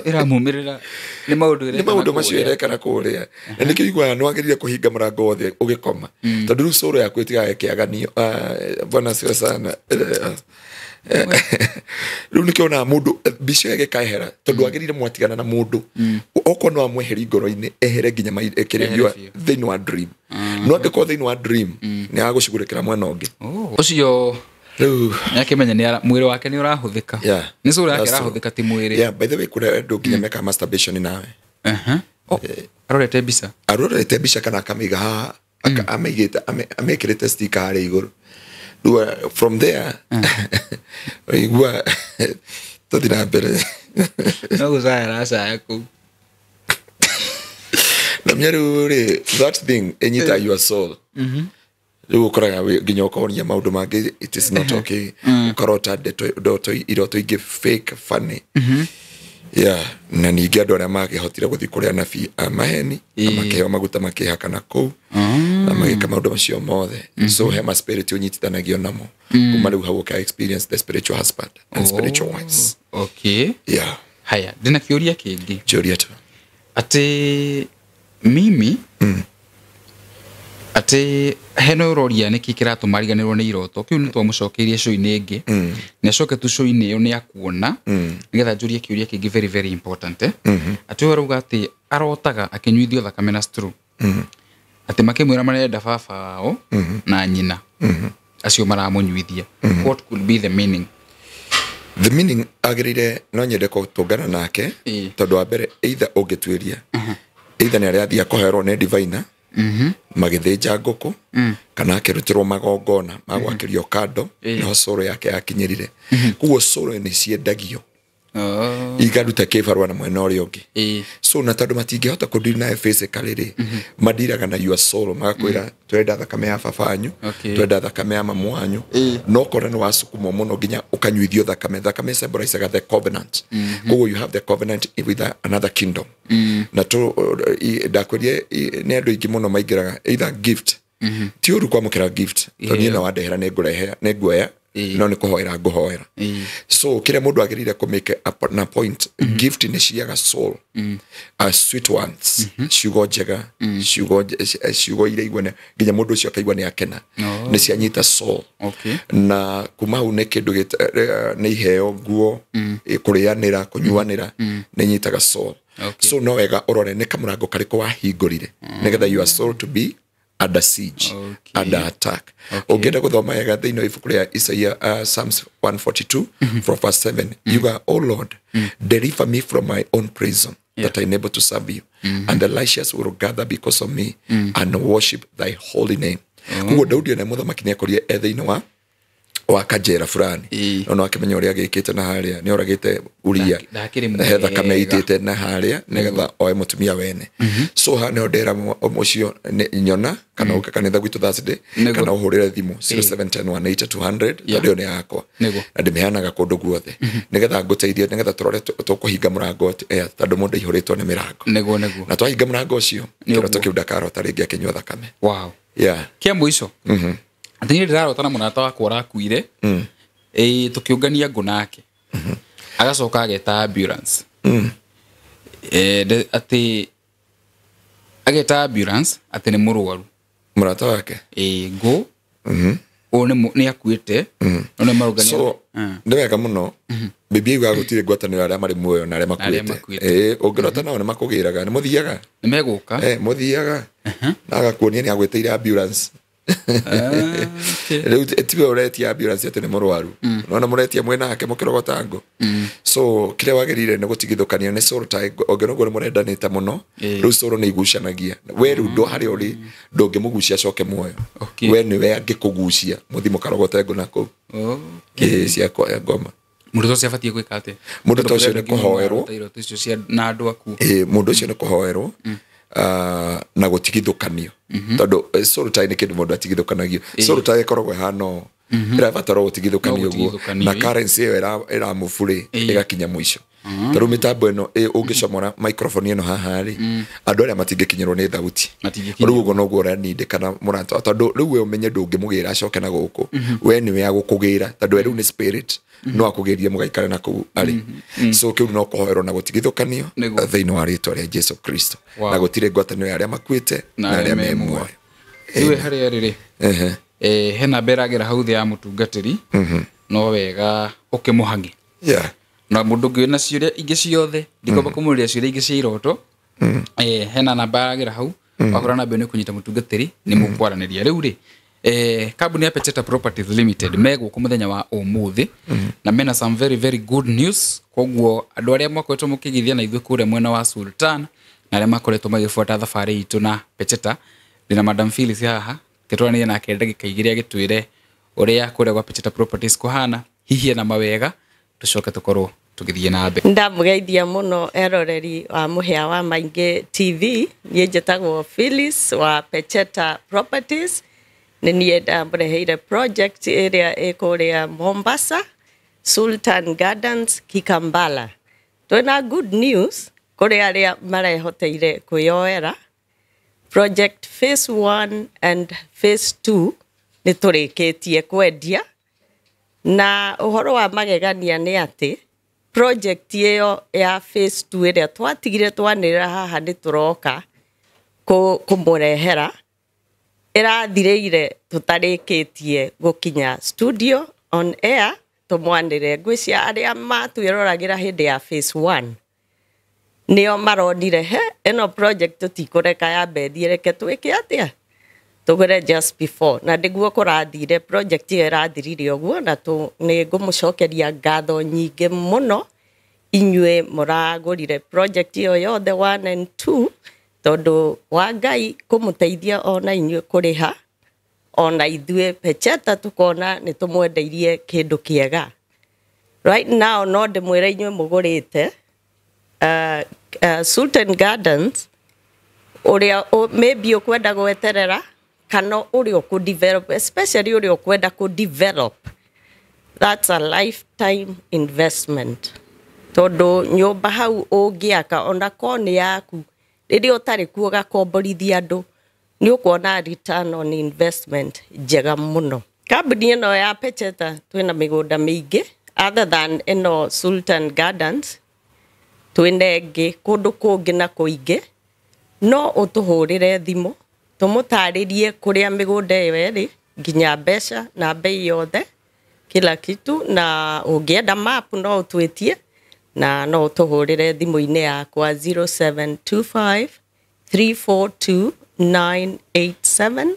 iramumirira ni maundu macio irekana kũrĩa na nikĩigua no agĩrĩire kũhinga mũrango wothe ũgĩkoma tondũ rĩu soro yaku ĩtigaga kĩaganio bwana sio sana rĩu nĩkĩona mũndũ mbica ĩgĩkaehera tondũ agĩrĩire mwatigana na mũndũ okorwo no amweheri ngoro-inĩ ehere nginya kĩrĩndio thĩinĩ wa dream no angĩkorwo thĩinĩ wa dream nĩ agũcugũrĩkĩra mwena ũngĩ ũcio Nyakimenya ni mwiri wake ni urahuthika. Ni sura yake irahuthika ti mwiri. Yeah, by the way kuna ndo nginya meka masturbation nawe. Arorete bica kana akamiga amigita amekirete sticker hari iguru. From there igua todina bere. No guzara asa yako. Na mnyarure that thing enyita your soul. Rĩu ũkoraga nginya ũkonia maũndũ mangĩ it is not okay ũkarota iroto ingĩ fake funny na ningĩ andũ arĩa mangĩhotire gũthiĩ kũrĩa nabii maheni makĩheo maguta makĩhaka na kũu na magĩka maũndũ macio mothe so hema spirit ũnyitithanagio namo kuma rĩu hau ũka experience the spiritual husband and spiritual wives. Okay. Haya ndina kĩũria kĩngĩ. Kĩũria tu atĩ mimi ati heno roria niki kiratumariganirwo ni iroto kiu ni twamũcokerie show-inĩ ĩngĩ na coke tu show-inĩ ĩyo ni akuona nigetha njurie kiuria kĩngĩ very very important ati waruga ati arotaga akinyuithio thakame na straw ati makimwira marenda baba wao na nyina acio maramũnyuithia what could be the meaning? The meaning agirire no nyende gũtũngana nake tondũ wa mbere either ũngĩtuĩria either nĩ arĩa athia kũherwo nĩ diviner magĩthĩnja ngũkũ kana akĩrutirwo magongona magwakĩrio kando no soro yake yakinyĩrire kuo soro nĩ ciendagio igaruta kĩbarũa na mwena ũrĩa ũngĩ so na tondũ matingĩhota kũdeal nayo physically rĩ madiraga na your soul magakwĩra twenda thakame ya baba wanyu twenda thakame ya mamu wanyu no korwo nĩ wasukumwo mũno nginya ũkanyuithio thakame symbolize the covenant kuo you have the covenant with another kingdom na to ndakwĩrie nĩ andũ aingĩ mũno maingĩraga either gift ti ũru kwamũkĩra gift tondũ na wandehera nĩ nguoya no nĩ kũhoera ngũhoera so kĩrĩa mũndũ agĩrĩire kũmake na point gift nĩ ciaga soul sweet ones ciugo njega ciugo iria igwana nginya mũndũ ũcio akaigua nĩ akena nĩ cianyita soul na kuma hau nĩ kĩndũ nĩ iheo nguo kũrĩanĩra kũnyuanĩra nĩ nyitaga soul so no wega ũrore nĩ kamũrango karĩkũ wahingũrire nĩgetha your soul to be under siege, under attack. Ungenda guthoma yega thĩinĩ wa ibuku rĩa Isaiah Psalms 142 from verse 7. You are, oh Lord, deliver me from my own prison, that I am able to serve you. And the righteous will gather because of me and worship thy holy name. Kuo Daudi na mũthamaki nĩ akorie thĩinĩ wa wa kajera fulani no akimenya uria agikite na haria ni oragite uria hetha kameitite na haria nigetha oe mutumia wene so hane odera mucio nyona kana uka kanitha gwitu Thursday kana uhurire thimu 0710180200 ndio ni yakwa na ndimeanaga kundu guothe nigetha nguteithie nigetha turore tukuhinga murango tondu mundu ihuritwo ni mirango na twahinga murango ucio kiroto kiu Dakar taringi akinywa thakame kia mwico Atini ndirarota na munata wakwa arakuire tukiungania ngo nake agacoka ageta ambulance ati ageta ambulance ati ni murwaru munata wake ngo ni akuite no marugania so ndeweka muno bibi igwa gutire gwatanira aria mari muoyo na aria makuite ungirota nao ni makugiraga ni muthiaga ni meguka muthiaga na agakuonia ni agweteire ambulance Leo etiwe uretia ambulance ati ni murwaru no muretia mwena ake mukirogotango so kile wagerire ni gutigithukania ni sortai ogerogo ni murendanita muno ru soro ni igucanagia we ru ndo hari uri ndungimugucia coke muoyo we ni we angikugucia muthimo karogotango nako cia kwa ngoma mundu ucio abatie gwika ate mundu ucio ni kuhoerwo na andu aku mundu ucio ni kuhoerwo na gutigithukanio tondu sortai ni kindu mundu atigithukanagio sortai korogwe hano ira bataro gutigithukanio guo na currency era mufuri igakinya mwisho tondu mitambo eno ungicomora microphone eno haha ri andu aria matingikinyirwo ni thauti riu ugo no guo ni ndikana muranta tondu riu we umenye ndungimugira acoke na guku we ni we agukugira tondu riu ni spirit no akugeria mugaikara na ku ari so kiu no kuhoerwo na gutigithukanio thiini wa ritwa ria Jesu Kristo na gutire ngwatanio aria makuite na aria me muoyo iwe hari riri hena beragira hauthi ya mutungatiri no wega ukimuhangi na mundu ngi na ciuria ingi ciothe ndikomba kumuria ciuria ingi cia iroto hena namba agira hau wakora na bene kunyita mutungatiri ni mukwaraniria riu ri kambuni ya Pecheta Properties Limited mego kumuthenya wa umuthi na mena some very very good news koguo andu aria mwakoretwo mukigithia na ithu kure mwena wa Sultan na aria makoretwo magifuata thabari itu na Pecheta ndina Madam Phyllis haha ketwani na ndagika igiri agitwire uria kure gwa Pecheta Properties kuhana hihi na mawega tucoke tukorwo tugithie na mbe ndamugeithia muno eroreri wa muhia wa Maingi TV nie njitagwo Phyllis wa Pecheta Properties ni nie ndamreheire project area ikuria Mombasa Sultan Gardens Kikambala twina good news kuri aria marehoteire kuyoera project phase 1 and phase 2 ni turikitie kwendia na uhoro wa magegania ni ati project iyo ya phase 2 ria twatigire twanira haha ni turoka kumurehera irathireire tutarikitie gukinya studio on air tumwanire ngwicia aria matwiragira hindi ya phase 1 nio maronire he eno project tutikureka ya bethiere twike atia tugure just before na ndiguo kurathire project irathirire uguo na tu ni ngumucokeria ngatho nyingi muno inywe muragurire project iyo yothe 1 and 2 tondu wa Ngai kumuteithia ona inywe kuriha ona ithue Pecheta tukona ni tumwendeirie kindu kiega right now no ndimwire inywe mugurite Sultan Gardens uria maybe ukwenda gweterera kana uria ku develop especially uria ukwenda ku develop that's a lifetime investment tondu nyumba hau ungiaka ona koni yaku riri utari kuoga komborithia andu ni ukuona return on investment njega muno kambuni ino ya Pecheta twina migunda mingi other than ino Sultan Gardens twinenge kundu kungi na kuingi no utuhurire thimu tumutaririe kuria migunda iyo iri nginya mbeca na bei yothe kila kitu na ungienda map no utwitie na no utuhurire thimu-ini yakwa 0725 342 987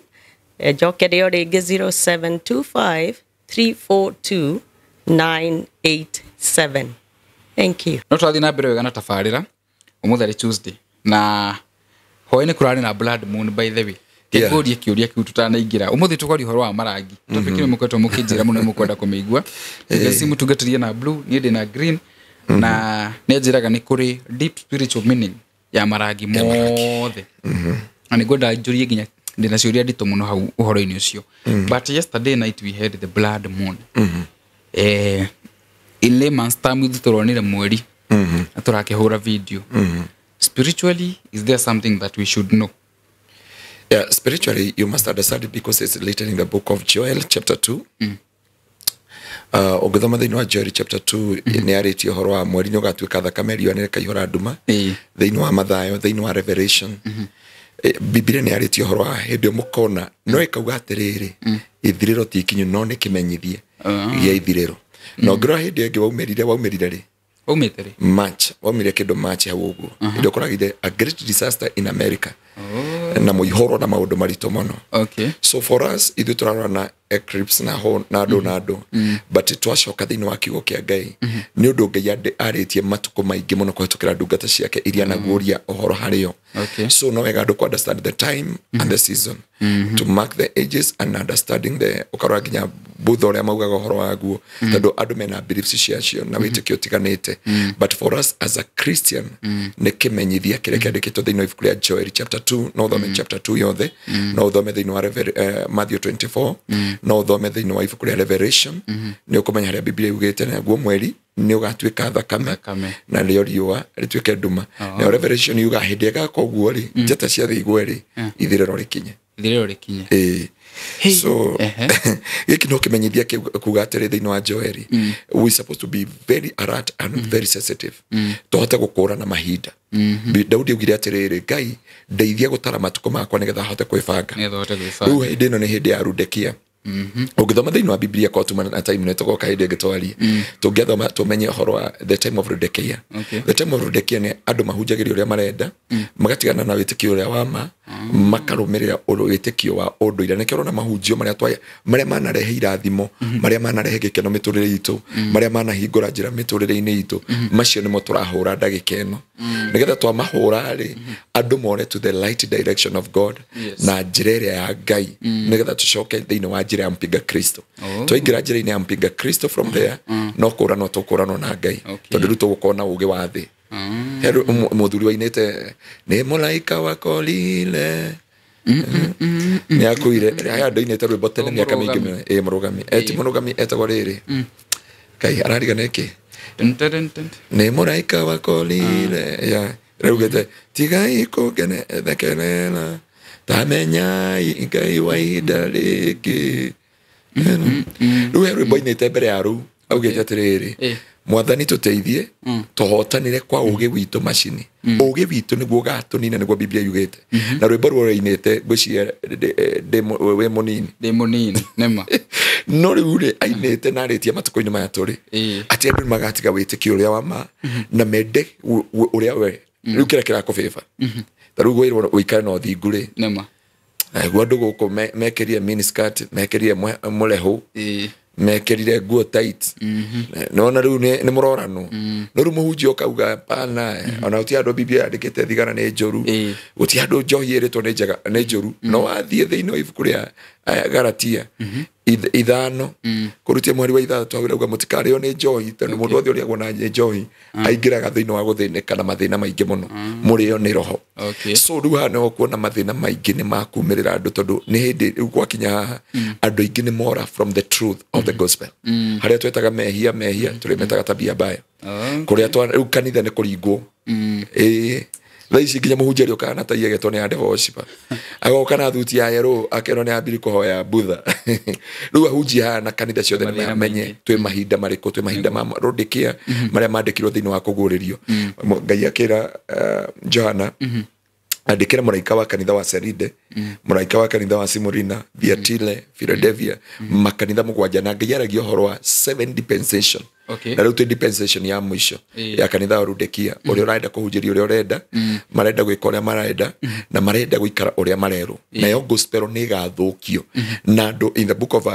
jokerio ringi 0725 342 987 thank you no twathi na mbere wega na tafarira umuthari Tuesday na hoene kurani na blood moon by the way Kegũria kĩũria kĩu tutanaingira. Ũmũthĩ tũkori horo wa marangi. Tũfikire mũkwetwo mũkĩnjĩra mũno mũkwenda kũmĩigua. Ngeci mũtungatĩrie na blue, niĩ ndĩ na green. Na nĩ njĩraga nĩ kũrĩ deep spiritual meaning ya marangi mothe. Na nĩ ngwenda njũrie nginya ndĩna ciũria nditũ mũno hau ũhoro-inĩ ũcio. But yesterday night we had the blood moon. In layman's terms tũronire mweri. Na tũrakĩhũra video. Spiritually, is there something that we should know? Yeah, spiritually, you must understand it because it's written in the book of Joel, chapter 2. Ũngĩthoma thĩinĩ wa Joel chapter 2 nĩ arĩtie ũhoro wa mweri nĩ ũgatuĩka thakame riũa nĩ rĩkaihũra nduma thĩinĩ wa Mathayo, thĩinĩ wa Revelation. Biblia nĩ arĩtie ũhoro wa hĩndĩ mũkona no ĩkauga atĩrĩrĩ ithirĩro ti ikinyu no nĩ kĩmenyithie gĩa ithirĩro. Na ũngĩrora hĩndĩ ĩngĩ waumĩrire rĩ March, waumire kĩndũ March hau ũguo hĩndĩ ũkoragire a great disaster in America. Na mũihũro na maũndũ maritũ mũno. So for us ithuĩ tũrarora na eclipse na andũ but twacoka thĩinĩ wa kiugo kĩa Ngai nĩ ũndũ Ngai arĩtie matukũ maingĩ mũno kũhetũkĩra ndungata ciake iria naguoria ũhoro harĩo. So no wega andũ ku understand the time and the season to mark the ages and understanding the ũkarora nginya Budha ũrĩa maugaga ũhoro waguo tondũ andũ mena beliefs ciacio na wĩtĩkio ũtiganĩte. But for us as a Christian nĩ kĩmenyithia kĩrĩa kĩandĩkĩtwo thĩinĩ wa ibuku rĩa Joel chapter 2 no thome chapter 2 yothe no thome thĩinĩ wa Matthew 24 no thome thĩinĩ wa ibuku rĩa Revelation nĩ ũkũmenya harĩa Biblia yugĩte naguo mweri nĩ ũgatuĩka thakame na rĩo riũa rĩtuĩke nduma. Na Revelation yuga hĩndĩ ĩgaka ũguo rĩ njata cia thĩ igwe rĩ ithirĩro rĩkinye. So gĩkĩ no kĩmenyithia kuga atĩrĩ thĩinĩ wa Joel we supposed to be very alert and very sensitive tũhote gũkũrana mahinda. Daudi augire atĩrĩrĩ Ngai ndeithia gũtara matukũ makwa nĩgetha hote kwĩbanga. Rĩu hĩndĩ ĩno nĩ hĩndĩ ya Rudekia. Ũngĩthoma thĩinĩ wa Biblia kwa tuma na time nĩ tũgoka hĩndĩ ĩngĩ tũngĩthoma tũmenye ũhoro wa the time of Rudekia. The time of Rudekia nĩ andũ mahunjagĩria ũrĩa marenda magatigana na wĩtĩkio ũrĩa wa ma makarũmĩrĩra wĩtĩkio wa ũndũire. Nĩkĩo ũrona mahunjio marĩa manarehe irathimo marĩa manarehe gĩkeno mĩtũrĩre itũ marĩa manahingũra njĩra mĩtũrĩre-inĩ itũ macio nĩmo tũrahũra ndagĩka ĩno nĩgetha twamahũra rĩ andũ more to the light direction of God na njĩra ĩrĩa ya Ngai nĩgetha tũcoke thĩinĩ wa njĩra ya mpinga Kristo. Twaingĩra njĩra-inĩ ya mpinga Kristo from there no kũranwo tũkũranwo na Ngai tondũ rĩu tũgũkorwo na ũũgĩ wa thĩ. Heru mũthuri wainĩte nĩ mũraika wakorire nĩ akuire aya andũ inĩte rwĩmbo tene mĩaka mĩingĩ mũrũgami ti mũrũgami etagwo rĩrĩ Ngai ararigana iki nĩ mũraika wakorire raugĩte tigai kũngenethekerera tamenyai Ngai wa ihinda rĩngĩ. Rĩu rwĩmbo inĩte mbere ya rũu augĩte atĩrĩrĩ Mwathani tũteithie tũhotanire kwa ũũgĩ witũ macini. Ũũgĩ witũ nĩguo gatũnina nĩguo Biblia yugĩte. Na rwĩmbo rũrĩa inĩte ngwĩciria wĩ mũnini nema no rĩu rĩ ainĩte na arĩtie matukũ-inĩ maya tũrĩ atĩ andũ nĩmagatiga wĩtĩkio ũrĩa wa ma na mende ũrĩa we rĩu kĩrĩa kĩrakũbĩba ta rĩu gwĩrwo ũikare na ũthingu rĩ nema guo andũ gũkũ mekĩrire miniskirt mekĩrire mũlehu mekĩrire nguo tight nona rĩu nĩ mũrorano no rĩu mũhunjia ũkauga pana ona gũtirĩ andũ Biblia yandĩkĩte thigara nĩ njũru gũtirĩ andũ njohi ĩrĩtwo nĩ njũru no wathiĩ thĩinĩ wa ibuku rĩa Galatia 5 kũrutia mweri wa 3 twagĩrauga mũtikarĩo nĩ njohi tondũ mũndũ wothe ũrĩagwo na njohi aingĩraga thĩinĩ wa gũthĩnĩka na mathĩna maingĩ mũno mũrĩo nĩ roho. So rĩu haha nĩ ũkuona mathĩna maingĩ nĩ makumĩrĩra andũ tondũ nĩ hĩndĩ rĩu gwakinya haha andũ aingĩ nĩ mora from the truth of the gospel harĩa twetaga mehia tũrĩmetaga tabia mbaya kũrĩa rĩu kanitha nĩ kũringwo thaa ici nginya mũhunjia rĩũkaga na tai agetwo nĩ devil worshiper agoka na thuti ya yellow akerwo nĩ ambiri kũhoya Budha. Rĩu ahunjia haha na kanitha ciothe nĩmamenye twĩ mahinda marĩkũ twĩ mahinda ma Laodikia marĩa mandĩkirwo thĩinĩ wa kũguũrĩrio. Ngai akĩra Johana andĩkĩra mũraika wa kanitha wa Seride mũraika wa kanitha wa Simurina Thiatira Philadelphia makanitha mũgwanja na Ngai aragia ũhoro wa 7 dispensation na rĩu dispensation ya mũico ya kanitha wa Laodikia ũrĩa ũrenda kũhunjĩria ũrĩa ũrenda marenda gwĩka ũrĩa marenda na marenda gũikara ũrĩa marerwo nayo gospel nĩ ĩgathũkio na andũ in the book of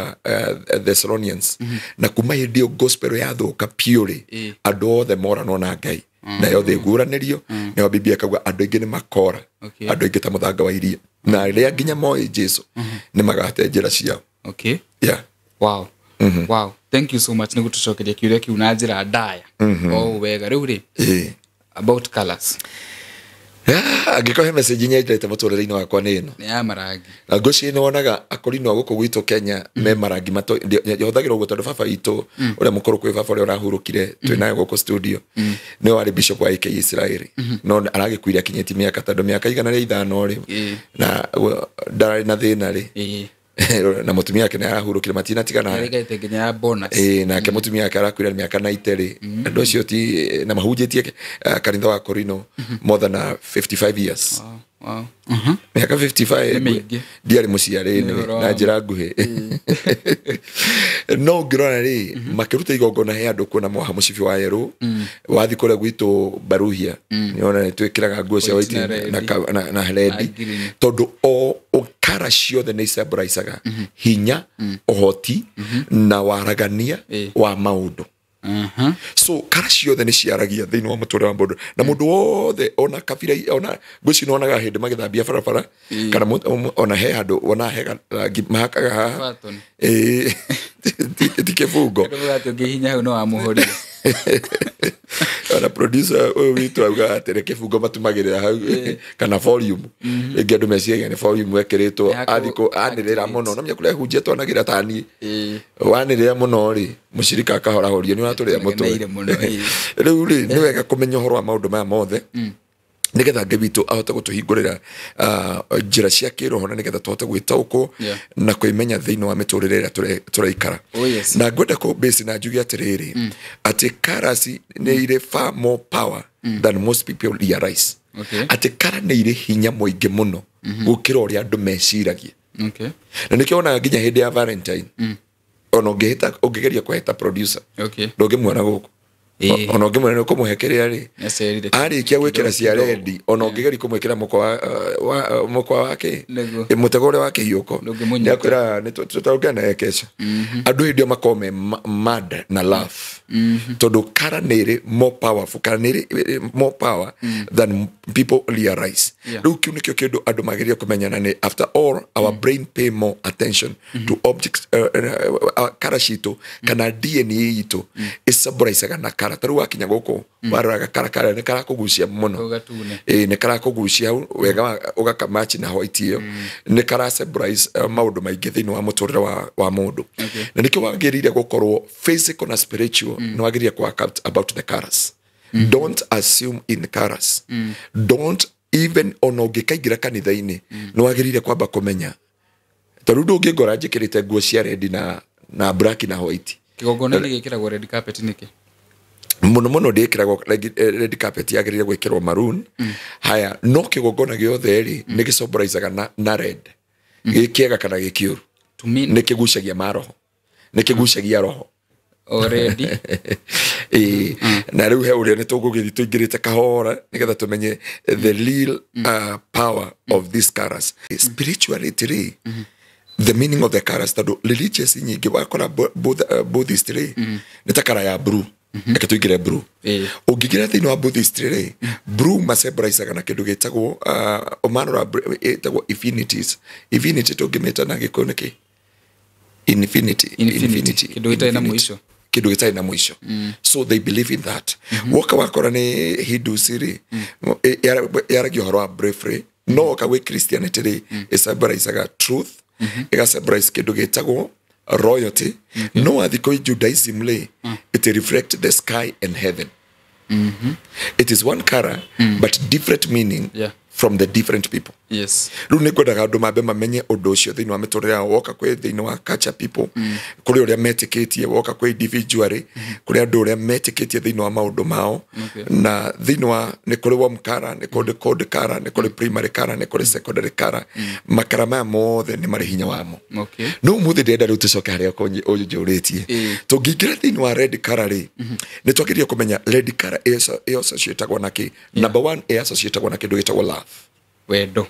Thessalonians na kuma hĩndĩ ĩyo gospel yathũka purely andũ othe moranwo na Ngai na yo thĩ guũranĩrio nayo Biblia kauga andũ aingĩ nĩ makora andũ aingĩ ta mũthanga wa iria na ria nginya moe Jesu ni magate njira ciao. Okay. Yeah. Wow. Wow. Thank you so much. Nigutucokeria kiuria kiu na njira ndaya. Oh wega riu ri. About colors. Angĩkorwo he message nyendete mũtũrĩre-inĩ wakwa nĩ ĩno. Nĩ ya marangi. Na ngũciĩ nĩ wonaga akorino gũkũ gwitũ Kenya me marangi hũthagĩra ũguo tondũ baba witũ ũrĩa mũkũrũ kwĩ baba ũrĩa ũrahurũkire twĩ nayo gũkũ studio nĩ warĩ bishop wa AK Israeli no aragĩkuire akinyĩtie mĩaka tondũ mĩaka igana rĩa ithano rĩ na ndararĩ na thĩna rĩ na mutumia yake nĩ arahurũkire matinatigana arĩgaite nginya ya bonus nake mutumia yake arakwira mĩaka 90 rĩ andũ acio ti na mahunjĩtie kanitha wa Korino more than 55 years. Wow. Miaka 55 ndiarĩ mũciarĩ na njĩra nguhĩ no ngĩrora rĩ makĩruta igongona he andũ kuona moha mũcibi wa yerũ wathi kũrĩa gwitũ Baruhia nĩona nĩ twĩkĩraga nguo cia white na rendi tondũ o kara ciothe nĩ icebraicaga hinya ũhoti na waragania wa maũndũ. So kara ciothe nĩ ciaragia thĩinĩ wa mũtũrĩre wa mũndũ na mũndũ wothe ona kabira ona ngũci nonaga hĩndĩ magĩthambia barabara kana ona he handũ ona he rangi mahakaga haha ti kĩbungo ũngĩhinya hau no wamũhoria ona producer ũyũ witũ auga atĩ kĩbungo matumagĩrĩra hau kana volume ĩngĩ andũ meciria nĩ volume ekĩrĩtwo athikũ anĩrĩra mũno na mĩakũrĩa hunjia twanagĩra tani wanĩrĩra mũno rĩ mũcirika akahorahorio nĩ watũrĩa mũtwe rĩu rĩ nĩ wega kũmenya ũhoro wa maũndũ maya mothe nigetha Ngai witũ ahote gũtũhingũrĩra njĩra cia kĩroho na nigetha tũhote gwĩtaũkwo na kwĩmenya thĩinĩ wa mĩtũrĩre ĩrĩa tũraikara na ngwenda base na njuge atĩrĩrĩ atĩ colors nĩ irĩ far more power than most people realize. Atĩ color nĩ irĩ hinya mũingĩ mũno gũkĩra ũrĩa andũ meciragia. Na nĩkĩo ona nginya hĩndĩ ya Valentine ona ũngĩgeria kũheta producer ndũngĩmuona gũkũ ona ũngĩmwĩra nĩ ũkũmũhekerea rĩ arĩkia gwĩkĩra cia rendi ona ũngĩgeria kũmwĩkĩra mũkwa wake mũtego ũrĩa wa kĩhiũko nĩ akwĩra nĩ tũtaũkĩra na kesho andũ hĩndĩ ĩyo makorwo me mad na love tondũ kara nĩ ĩrĩ more powerful kara nĩ ĩrĩ more power than people realize. Rĩu kĩu nĩkĩo kĩndũ andũ mageria kũmenyana nĩ after all our brain pay more attention to objects kara citũ kana DNA itũ ĩcembraicaga na kara tarũ wakinya gũkũ waroraga kara nĩ karakũgucia mũno nĩ karakũgucia wega ũgakamachi na white ĩyo nĩ karacembraice maũndũ maingĩ thĩinĩ wa mũtũrĩre wa mũndũ na nĩkĩo wagĩrĩire gũkorwo physical na spiritual nĩ wagĩrĩire kwa about the colors. Don't assume in colors. Don't even ona ũngĩkaingĩra kanitha-inĩ nĩ wagĩrĩire kwamba kũmenya tondũ ndũngĩngora njĩkĩrĩte nguo cia red na black na white kĩgongona nĩ gĩkĩragwo red carpet nĩkĩ mũno ndĩkĩragwo red carpet yagĩrĩire gwĩkĩrwo maroon haya no kĩgongona gĩothe rĩ nĩ gĩcombraicaga na red gĩkĩega kana gĩkĩũru nĩ kĩgucagia maroho nĩ kĩgucagia roho already na rĩu he ũrĩa nĩ tũgũgĩthiĩ tũingĩrĩte kahora nĩgetha tũmenye the real power of these colors spirituality the meaning of the colors tondũ religious nyingĩ wakora Buddhist nĩ ta kara ya blue reke tũingĩre blue ũngĩingĩra thĩinĩ wa Buddhist blue macembraicaga na kĩndũ gĩtagwo omanora ĩtagwo infinity tũngĩmĩta na gĩkũyũ nĩkĩ infinity kĩndũ gĩtarĩ na mũico so they believe in that woka wakora nĩ Hindus yaragio ũhoro wa bravery no woka gwĩ Christianity ĩcembraicaga truth ĩgacembraice kĩndũ gĩtagwo royalty no athi koi Judaism it reflects the sky and heaven. It is one color but different meaning from the different people. Yes. Rĩu nĩ ngwendaga andũ mambe mamenye ũndũ ũcio thĩinĩ wa mĩtũrĩre yao woka kwĩ thĩinĩ wa culture people kũrĩ ũrĩa metĩkĩtie woka kwĩ individually kũrĩ andũ ũrĩa metĩkĩtie thĩinĩ wa maũndũ mao na thĩinĩ wa nĩ kũrĩ warm color nĩ kũrĩ cold color nĩ kũrĩ primary color nĩ kũrĩ secondary color makara maya mothe nĩ marĩ hinya wamo no mũthĩ ndĩrenda rĩu tũcoke harĩa ũnjũrĩtie tũngĩingĩra thĩinĩ wa red color nĩ twagĩrĩire kũmenya red color ĩ associatagwo na kĩ number 1 ĩ associatagwo na kĩndũ gĩtagwo love wendo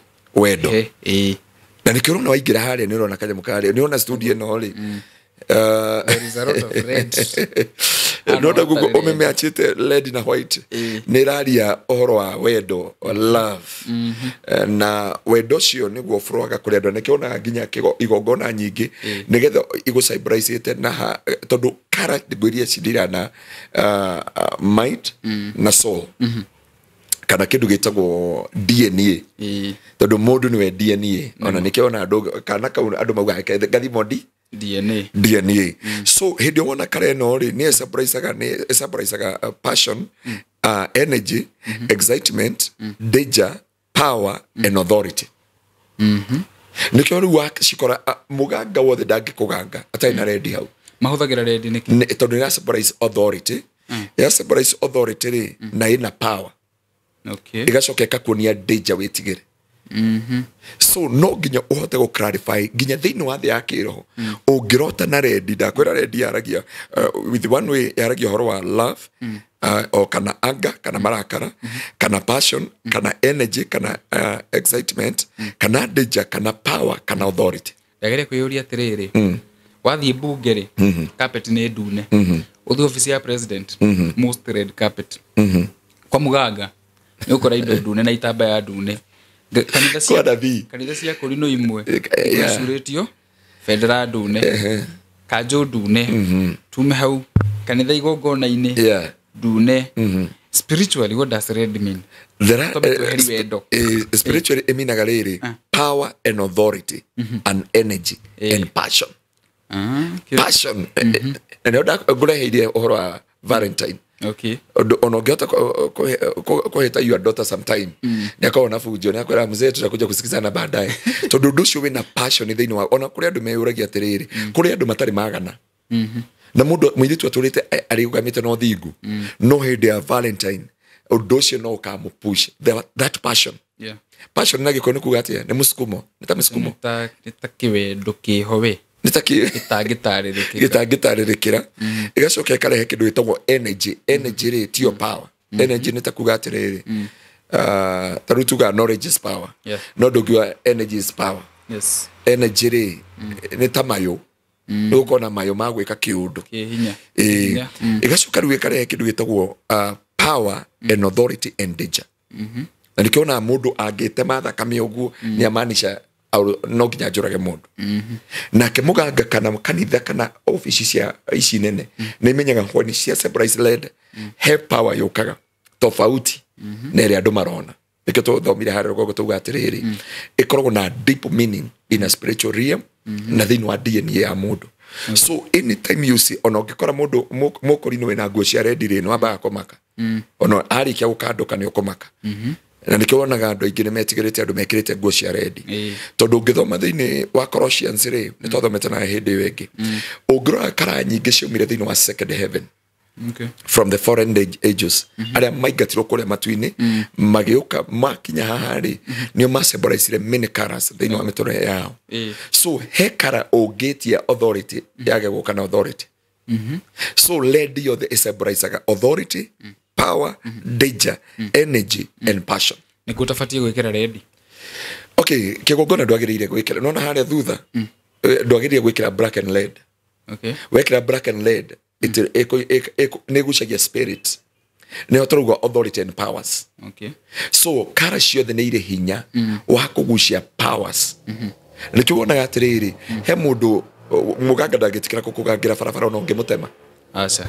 na nĩ kĩrona waingĩra harĩa nĩ ũrona kanyamũ karĩa nĩ ũrona studio ĩno rĩ there is a lot of red no da Google omemeachite red na white niraria ohoro wa wendo love na wendo cio niguo froga kuri andu nekiona nginya igongona nyingi nigetha igo celebrate na tondu character gwiria cidira na mind na soul kana kindu gitagwo DNA tondu mundu niwe DNA ona nikiona andu kana andu mauga gathimo DNA so hindi wona kare no ri ni surprisaga passion energy excitement danger power and authority nikiona work shikora muganga wothe ndangikuganga ataina ready hau mahuthagira ready niki tondu ya surprise authority ya surprise authority ri na ina power igacokeka kuonia danger witigire so no nginya uhote go clarify nginya thini wa thi ya kiroho ungirota na ready ndakwira ready yaragia with one way yaragia horo wa love o kana anger kana marakara kana passion kana energy kana excitement kana danger kana power kana authority ndagere kuyuria atiriri wathie bungeri carpet ni ndune uthi office ya president most red carpet kwa muganga ni ukora indo ndune na itamba ya ndune kanitha cia kurino imwe suretio federal ndune kanjo ndune tume hau kanitha igongona ini ndune spiritually what does red mean spiritually emina galere power and authority and energy and passion passion and oda gureheire ohoro wa Valentine ono geta ko heta your daughter sometime nyakao na fujo na kwera mzee tutakuja kusikizana baadaye tondu nducio wina passion thini wa ona kuri andu meuragia atiriri kuri andu matari magana na mundu mwithitu aturite ariugamite no thingu no hindi ya Valentine nducio no kamupush that passion passion nagi kono kugatia ne musukumo nitamusukumo nitakiwendo kihowe gitagitarikira igacoka karehe kindu gitagwo energy ri tio power energy nitakugatiriri tarutuga knowledge is power no dogiwa energy is power energy ri nitamayo ukona mayo magwika kiundu igacoka ruwe karehe kindu gitagwo power and authority and danger na nikiona mundu agitema thakame uguo ni amanisha no ginya njurage mundu nake muganga kana kanitha kana office cia ici nene ni menyaga honi cia surprise led have power yokaga tofauti nere andu marona ikito thomire hari gogo tuga atiriri ikoragwo na deep meaning in a spiritual realm na thini wa DNA ya mundu so anytime you see ono gikora mundu mukorino wena nguo cia red ri no amba komaka ono ari kia gukanduka ni ukomaka na nikiwonaga andu aingi nimetigirite andu mekirite nguo cia red tondu ngithoma thini wa Colossians ri ni twathomete na hindi wengi ungira kara nyingi ciumire thini wa second heaven from the foreign ages aria maigatirwo kuria matuini magiuka makinya haha ri nio masembolaisire many colors thini wa mitore yao so hekara ogetia authority yage guka na authority so led you the sembolaisaga authority power danger energy and passion nikutafatie gwikira ready kigongona ndwagirire gwikira nona haria thutha ndwagirire gwikira black and red wekira black and red it negucagia spirit ne otorugwa authority and powers so kara ciothe nĩ irĩ hinya wa kugucia powers nĩtuonaga atiriri he mundu muganga ndangĩtikĩra kukugangira barabara no ngĩmutema aca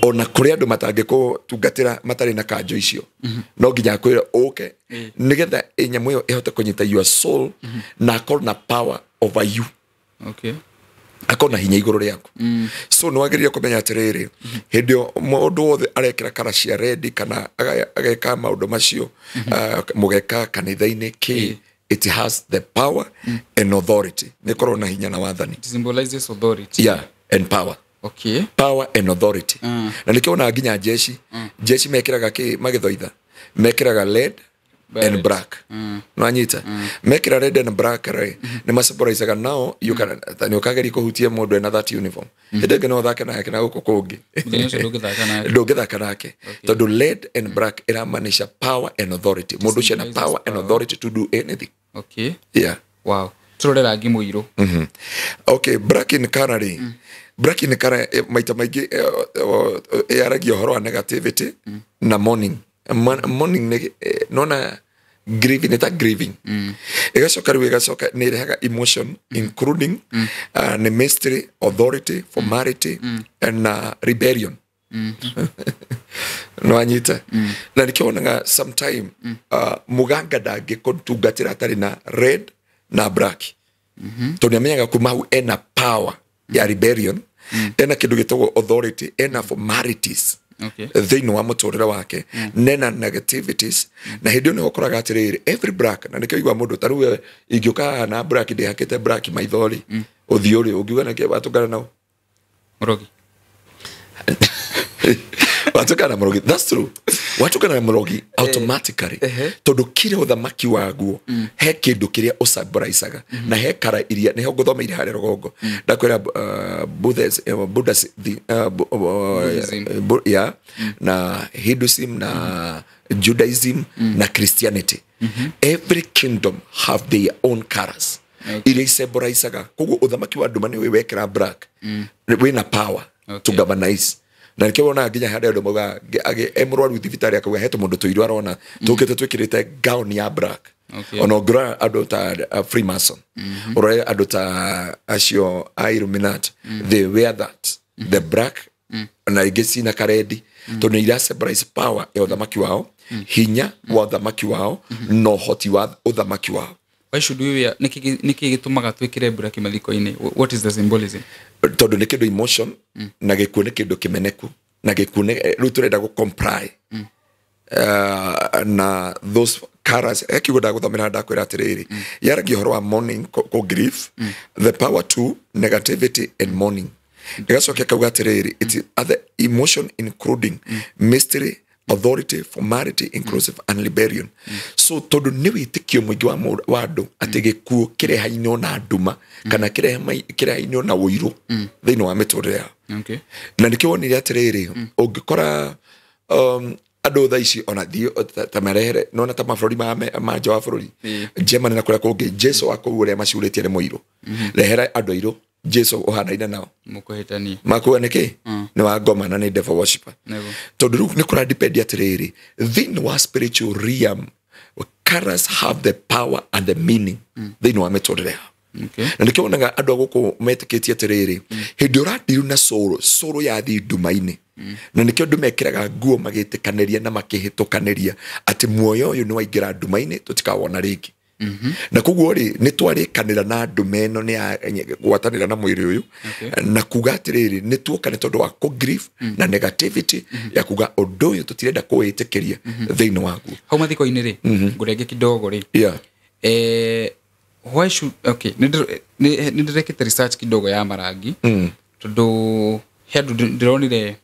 ona kuri andu matangiko tungatira matari na kanjo icio no nginya kwira nigetha nyamu iyo ihote kunyita your soul na akor na power over you akona hinya iguru riaku so no ageria kumenya atiriri hindio mundu wothe arekira kara cia red kana ageka maundu macio mugeka kanitha-ini ki it has the power and authority nikoro na hinya na wathani it symbolizes authority and power power and authority na nikiona nginya jeshi mekiraga ki magithoitha mekiraga red and black no anyita mekira red and black right ni masembolizaga now you can tani ukageri kuhutia mundu na that uniform ndege no thaka na kana guko kungi ndugithaka nake tondu red and black iramanisha power and authority mundu cia na power and authority to do anything wow turore rangi muiru black in canary black ni kara maita maigi yaragia horo wa negativity na mourning mourning ni nona grieving eta grieving igacoka riu igacoka ni rehaga emotion including ni mystery, authority, formality and rebellion no anyita na nikionaga sometime muganga ndangĩkũtungatĩra atarĩ na red na black tondũ nĩamenyaga kuma hau ena power ya rebellion ena kĩndũ gĩtagwo authority ena formalities thĩinĩ wa mũtũrĩre wake nena negativities na hĩndĩ ĩyo nĩ ũkoraga atĩrĩrĩ every black na nĩkĩo igua mũndũ ta rĩu ingĩũka na black ndĩhakĩte black maithori ũthiũ rĩ ũngiuga nĩkĩ watũngana nao Mũrogi watukana Mũrogi. That's true. Watukana Mũrogi automatically tondu kire uthamaki waguo he kindu kiria usabraisaga na he kara iria neho nguthomeire hare rogongo ndakwira Buddhism na Hinduism na Judaism na Christianity. Every kingdom have their own colors. Iria isebraisaga koguo uthamaki wa nduma ni wekera black wina power to galvanize na nikio ona nginya hande ndo moga emrwaru thibitari akaga heto mundu tuiru arona tukite twikirite gown ya black ono gra adota Freemason or adota acio Illuminati they wear that the black na igesi na karedi to ni ira surprise power ya uthamaki wao hinya wa uthamaki wao no hoti wa uthamaki wao. Why should we wear niki gitumaga twikire black mathiko-ini? What is the symbolism? Tondu ni kindu emotion na gikuo ni kindu kimeneku na gikuo ni riu turenda go comply na those colors ekigo ndaguthomera ndakwira atiriri yaragia horo wa mourning ko grief the power to negativity and mourning igacokia kauga atiriri it other emotion including mystery, authority, formality, inclusive and rebellion. So tondu ni witikio mwingi wa andu ati gikuo kirehainwo na nduma kana kirehainwo na uiru thiini wa miturire yao. Na nikio wonire atiriri ungikora andu tha ici ona thio ta marehere nona ta mabũrũri ma nja wa bũrũri Germany na kuria kungi Jesu akuu uria macurĩtie ni muiru rehera andu airu Jesu uhanaine nao mukuhitani makuwa niki ni wa ngoma na ni devil worshiper tondu riu ni kura depend atiriri thiini wa spiritual realm colors have the power and the meaning thiini wa miturire yao. Na nikio wonaga andu aguku metikitie atiriri hindi uradiru na soro ya thi nduma-ini na nikio ndu mekiraga nguo magitikaniria na makihitukaneria ati muoyo uyu ni waingira nduma-ini tutikawona ringi na koguo ri ni twarikanira na ndume ino ni gwatanira na mwiri uyu na kuga atiriri ni tuokane tondu wa ku grief na negativity ya kuga undu uyu tutirenda kuwitikiria thiini wagu hau mathiko-ini ri ngurenge kidogo ri why should ni ndirekete research kidogo ya marangi tondu hendu ndironire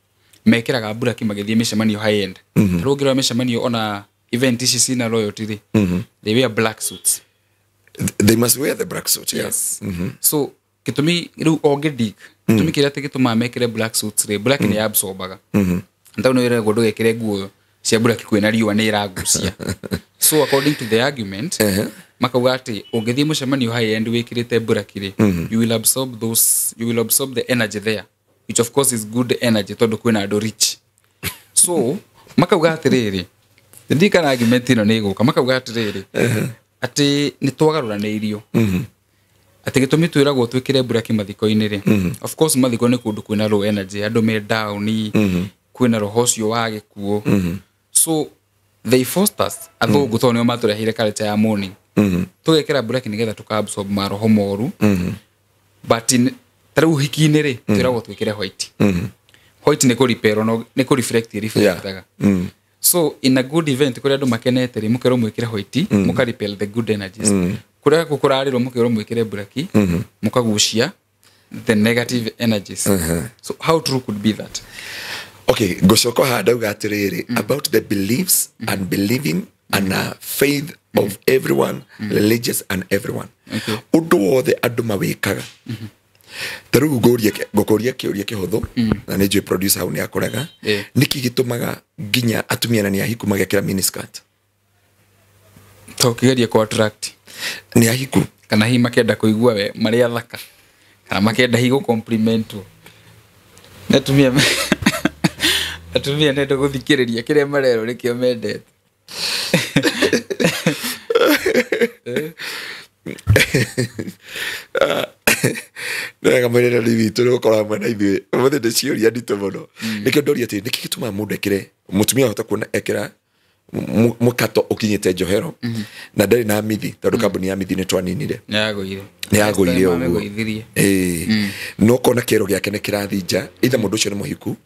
mekiraga black magithie micemanio high end rugira micemanio ona event ici cina royalty ri they wear black suits. They must wear the black suit, yes. So kitumi riu ongedik kitumi kiria gituma mekire black suits ri black ni absorbaga ndau no ire gondo gekire nguo cia black kwina riua ni iragucia. So according to the argument makauga ati ungithie mucemanio high end wikirite black ri you will absorb the energy there, which of course is good energy tondu kwina andu rich. So makauga atiriri ndika na argument ino ni guka makauga atiriri ati ni twagaruranirio ati gitumi twiragwo twikire black mathiko-ini ri of course mathiko ni kundu kwina low energy andu me down kwina roho cio wa gikuo. So they forced us athungu to nio maturehire culture ya mourning tugekira black nigetha tukaabsorb maroho moru but taru hiki-ini ri twiragwo twikire white. White ni ku repair no ni ku reflect reflectaga. So in a good event kuria andu makenete ri mukero mwikire white muka repel the good energies kuria kukurariro mukero mwikire black mukagucia the negative energies. So how true could be that? Okay, gocoko hada ugatiriri about the beliefs and believing and faith of everyone, religious and everyone. Undu wothe andu mawikaga taru gokoria kiuria kihuthu na ni jo producer hau ni akoraga niki gitumaga ginya atumia na ni ahiku magekira miniskirt tokigeria ko attract ni ahiku kana hi makenda kuigua we mari athaka kana makenda hi go compliment atumia nendo guthikiriria kiria marero nikio mendete Nega mwere rivi turu kora mwana ithi muthe de ciuria ndito muno nikio ndoria ati niki gituma mundu ekire mutumia hota kuona ekira mukato ukinyite njohero na ndari na mithi tondu kambuni ya mithi ni twaninire yaguire uguo no kona kero giake ni kirathinja itha mundu ucio ni muhiku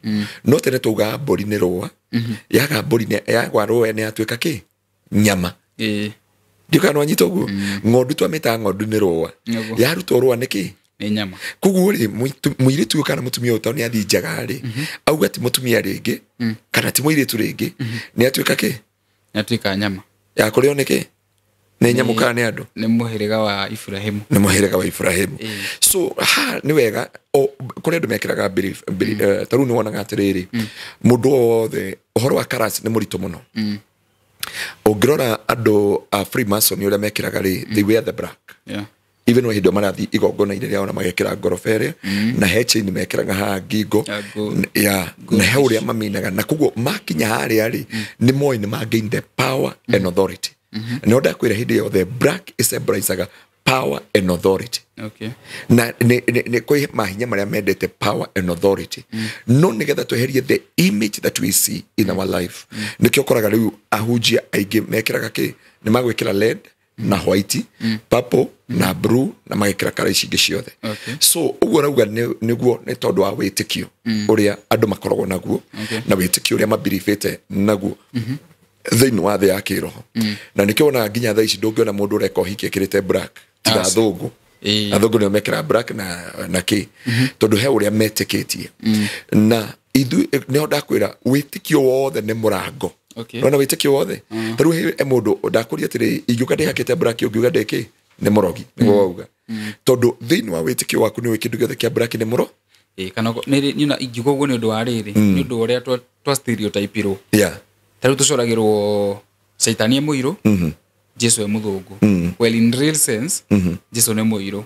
no tene tuga mbori ni rua yaga mbori ni yagwa rua ni atuika ki nyama ndika no anyita uguo ngondu twamita ngondu ni rua yaruto rua niki ni nyama kuguo ri muiritu kana mutumia uta ni athinjaga ri auga ti mutumia ringi kana ti muiritu ringi ni atuika ki atuika nyama ya kurio niki ni nyamu kana ni andu ni muhiriga wa Ibrahimu so ni wega kuri andu mekiraga belief taru ni wonaga atiriri mundu othe uhoro wa karasi ni murito muno ogrora andu a Freemason uria mekiraga ri they wear the black even when hindo marathi igongona iria ona magekira ngorofere na heche ni mekiraga ha ngingo na heuria maminaga na kuguo makinya haria ri ni moi ni magain the power and authority no da kwira hindi yo the black is symbolizing power and authority na ne koi mahinya maria mendete power and authority no nigetha tweherie the image that we see in our life nikio koraga riu ahujia aige mekiraga ki ni magwikira red na white purple na blue na magikira kala icingi ciothe so uguo rauga niguo ni tondu wa witikio uria andu makoragwo naguo na witikio uria mabirifete naguo thini wa the yake roho na nikiona nginya thaa ici ndungiona mundu ureka uhiki ekirite black tiga thungu athungu ni mekira black na ki tondu he uria metiketie na ithu ni ndakwira witikio wothe ni murango no witikio wothe taru he mundu ndakuria tiri igiuka ndihakite black ugiuga ndeki ni murogi niguo wauga tondu thini wa witikio waku ni wikindu giothe kia black ni muro kana ni na igiuka uguo ni undu wa riri ni undu uria twa stereotype ro taru tucoragirwo Saitani muiro Jesu e muthungu well in real sense Jesu ne muiro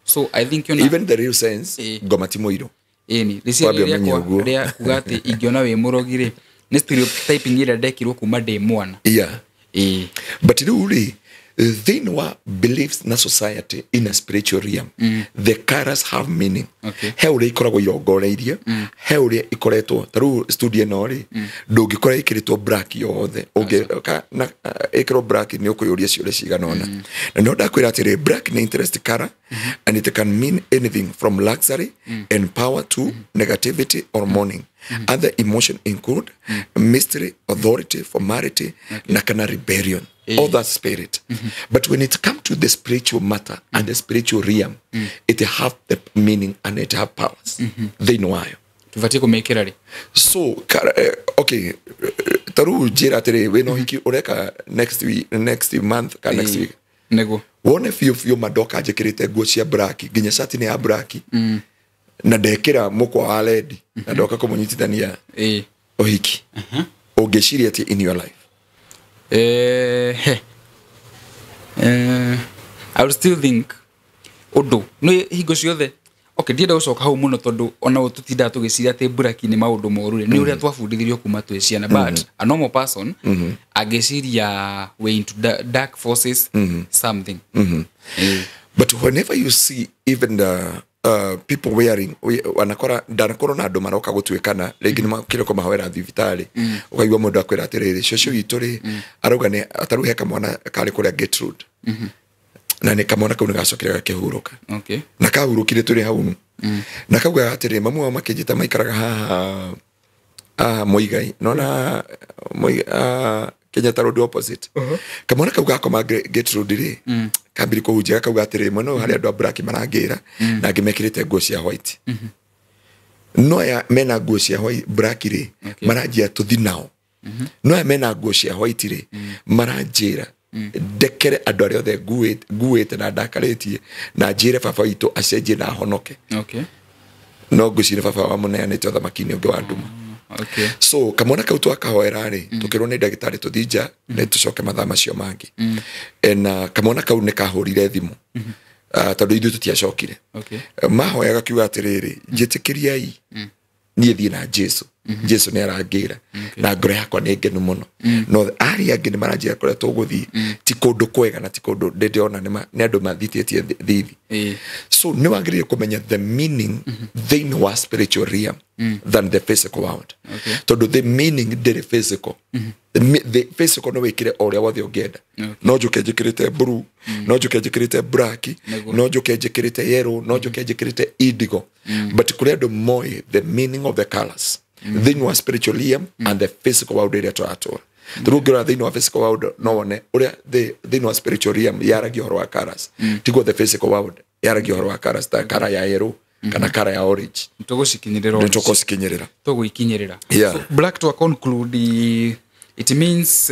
so I think even the real sense ngoma ti muiro ni ria kugati igiona we murogire ni stereotype nyira ndekirwo kuma de mwana but really then what beliefs na society in a spiritual realm the colors have meaning he uri ikoragwo irongoreirie he uri ikoretwo taru studio no ri ndungikora ikiritwo black yothe ungiroka na ikiro black ni ukuyuria ciure ciganona na no ndakwira atiri black ni interest color and it can mean anything from luxury and power to negativity or mourning other emotion include mystery, authority, formality na kana rebellion all that spirit but when it comes to the spiritual matter and the spiritual realm it have the meaning and it have powers they know why tuvatie kumekera ri so okay taru jira tere we no hiki ureka next month ka next week nego wone fio madoka ajekirite nguo cia black ginya shati ni ya black na ndekira mukwa wa ledi na ndoka kumunyitithania ohiki ungeciria ati in your life I would still think odo no higo ciothe okay ndienda gucoka hau muno tondu ona ututinda tugiciria ati buraki ni maundu morure ni uria twabundithirio kuma twi ciana but a normal person ageciria way into dark forces something but whenever you see even the people wearing wanakora ndanakora na andu maroka gutwikana ringi ni makiroko mahawera thibitari ukaigwa mundu akwira atiriri ciocio ituri arauga ni ataruhe kamwana kari kuria Gertrude na ni kamwana kau ni gacokire gakihuruka na kahurukire turi hau na kauga atiri mamu wa makijita maikaraga haha Muigai nona Kenyatta Road opposite kamwana kau gakoma Gertrude ri kambiri kuhunjia kauga atiri mano hari andu a black marangira na ngimekirite nguo cia white no ya mena nguo cia white black ri maranjia tuthi nao no ya mena nguo cia white ri maranjira ndekere andu aria othe nguite na ndakaritie na njire baba witũ acenjie na honoke no ngucire baba wa muneanite thamaki-inĩ ũngĩ wa nduma so kamwana kau twakahoera ri tukirwo ni ndagitari tuthinja ni tucoke mathaa macio mangi na kamwana kau ni kahurire thimu tondu ithu tutiacokire mahoyaga kiuga atiriri njitikiriai niĩ thiĩ na Jesu Jesu nĩ arangira na ngoro yakwa nĩ ngenu mũno no arĩa angĩ nĩ maranjĩra kũrĩa tũgũthiĩ ti kũndũ kwega na ti kũndũ ndĩona nĩ andũ mathitĩtie thithi so nĩ wagĩrĩire kũmenya the meaning thĩinĩ wa spiritual realm than the physical world tondũ the meaning ndĩrĩ physical the physical no wĩkĩre o ũrĩa wothe ũngĩenda no njũke njĩkĩrĩte blue no njũke njĩkĩrĩte black no njũke njĩkĩrĩte yellow no njũke njĩkĩrĩte indigo but kũrĩ andũ moĩ the meaning of the colors thĩinĩ wa spiritual realm and the physical world ĩrĩa tũratũra tũrũngĩra thĩinĩ wa physical world no wone ũrĩa thĩinĩ wa spiritual realm yaragia ũhoro wa colors tiguo the physical world yaragia ũhoro wa colors ta color ya yellow kana color ya orange tũgũcikinyĩrĩra tũgũikinyĩrĩra so black to conclude it means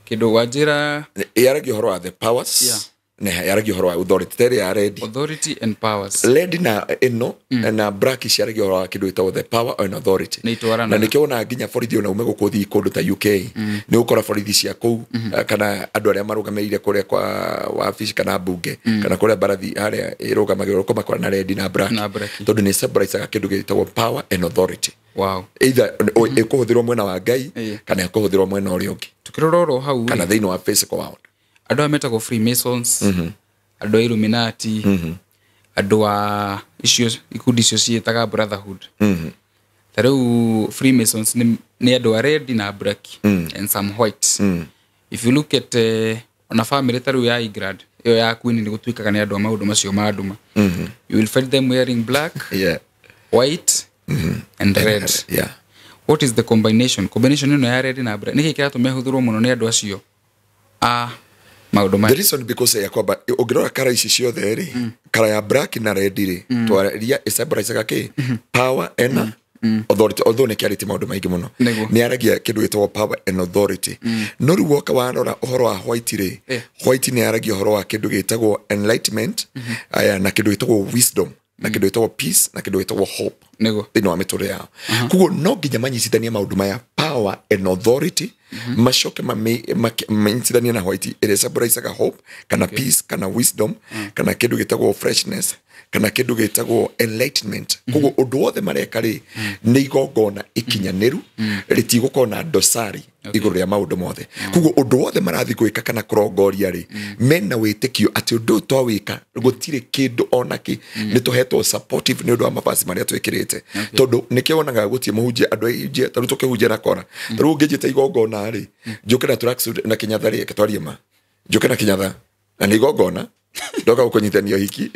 kĩndũ wanjĩra yaragia ũhoro wa the powers ne yaragia ũhoro wa authority tere ya red authority and powers red na ino na black yaragia ũhoro wa kĩndũ gĩtagwo the power and authority na nĩkĩona nginya borithi ona ume gũkũthi kũndũ ta UK nĩ ũkora borithi cia kũu kana andũ arĩa marũgamĩrĩire kũrĩa kwa wabici kana bunge kana kũrĩa barathi arĩa ĩrũgamagĩrĩrwo kũmakora na red na black tondũ nĩ symbolize kĩndũ gĩtagwo power and authority wow either ĩkũhũthĩrwo mwena wa Ngai kana ĩkũhũthĩrwo mwena ũrĩa ũngĩ tukirororo hau kana thĩinĩ wa physical world andũ ametagwo Freemasons andũ Illuminati andũ a icio ikundi icio cietaga brotherhood tarau Freemasons ni andũ a red na black and some white if you look at on a family tarau ya Igrad iyo ya Queen ni gũtuĩkaga ni andũ a maũndũ macio ma nduma you will find them wearing black white and red what is the combination ino ya red na black niki kiratũmia hũthĩrwo mũno ni andũ acio the reason because ya kwamba ũngĩrora kara ici ciothe ri kara ya black na red ri twaria symbolize gake power and authority although nĩ kĩarĩtie maũndũ maingĩ mũno nĩ aragia kĩndũ gĩtagwo power and authority no rĩu woka warora ũhoro wa white ri white nĩ aragia ũhoro wa kĩndũ gĩtagwo enlightenment na kĩndũ gĩtagwo wisdom na kĩndũ gĩtagwo peace na kĩndũ gĩtagwo hope thĩinĩ wa mĩtũrĩre yao koguo no nginya manyitithanie maũndũ maya power and authority macoke manyitithanie na white ĩrĩa symbolize hope kana peace kana wisdom kana kĩndũ gĩtagwo freshness kana kĩndũ gĩtagwo enlightenment koguo ũndũ wothe mareka rĩ nĩ igongona ikinyanĩru rĩtigũkorwo na dosari igũrũ rĩa maũndũ mothe koguo ũndũ wothe marathi gwĩka kana kũrongoria rĩ mena wĩtĩkio atĩ ũndũ twawĩka gũtirĩ kĩndũ onaki nĩ tũhetwo supportive nĩ ũndũ wa mabasi marĩa twĩkĩrĩte tondũ nĩkĩonaga gũtirĩ mũhunjia andũ aingĩ tarũ tũkĩhunjia na kora tarũ ngĩnjĩte igongona rĩ njũke na tracksuit na kĩnyatha rĩ ketwarie ma njũke na kĩnyatha na nĩ igongona ndoka gũkũnyitania hiki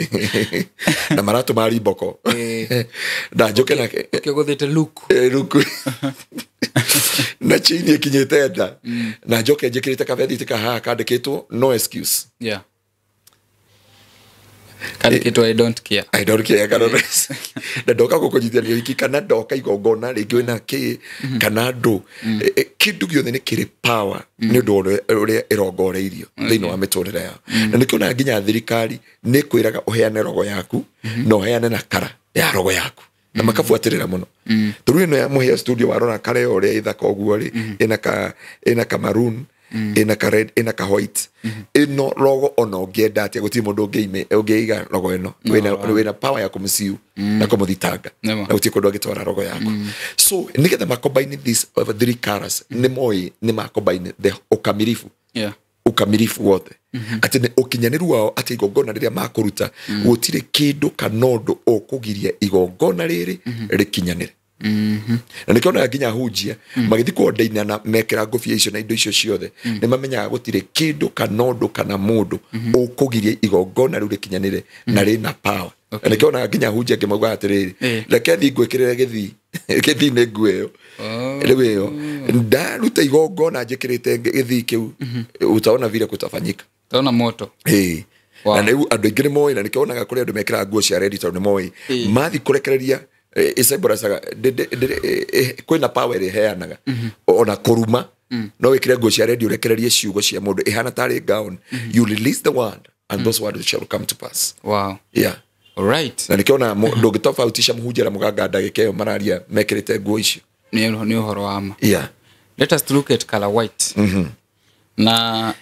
na maratu mari boko na njũke na kĩgũthĩte luku na chini kinyete nda na njoke njĩkĩrĩte kabethi haha kandĩkĩtwo no excuse kandĩkĩtwo I don't care kana na ndoka gũkũnyitania hiki kana ndoka igongona rĩngĩ na kĩ kana ndũ kĩndũ gĩothe nĩ kĩrĩ power nĩ ũndũ ũrĩa ĩrongoreirio thĩinĩ wa mĩtũrĩre yao na nĩkĩona nginya thirikari nĩ kwĩraga ũheane rogo yaku na ũheane na kara ya rogo yaku na makabuatĩrĩra mũno tũrũ ĩno ya mũhĩa studio warora kare ũrĩa ithaka ũguo rĩ ĩna ka maroon ĩna ka red ĩna ka white ĩno logo ona ũngĩenda atĩa gũtirĩ mũndũ ũngĩiga logo ĩno wĩna power ya kũmũciu na kũmũthitanga na gũtirĩ kũndũ angĩtwara logo yaku so nĩgetha macombine these three colors nĩ moĩ nĩ macombine the ukamilifu wote atĩ nĩ ũkinyanĩru wao atĩ igongona rĩrĩa makũruta gũtirĩ kĩndũ kana ũndũ ũkũgiria igongona rĩrĩ rĩkinyanĩre na nĩkĩona nginya hunjia magĩthi kũndeina na mekĩra ngũbia icio na indo icio ciothe nĩ mamenyaga gũtirĩ kĩndũ kana ũndũ kana mũndũ ũkũgiria igongona rĩu rĩkinyanĩre na rĩna power na nĩkĩona nginya hunjia ngĩmauga atĩrĩrĩ reke thiĩ ngwĩkĩrĩre gĩthii nĩ nguo ĩyo rĩu ĩyo ndaruta igongona njĩkĩrĩte gĩthii kĩu utaona vile kutafanyika taona moto na rĩu andũ aingĩ nĩ moĩ na nĩkĩonaga kũrĩ andũ mekĩra nguo cia red tondũ nĩ moĩ mathi kũrekereria ĩcembũracaga kwĩna power ĩrĩa ĩheanaga ona kũruma no wĩkĩre nguo cia red ũrekererie ciugo cia mũndũ ĩhana tarĩ gown you release the word and those words shall come to pass alright na nĩkĩona ndũngĩtofautisha mũhunjia na mũganga ndagĩka ĩyo mararia mekĩrĩte nguo icio nĩ ũhoro wa ma let us look at color white na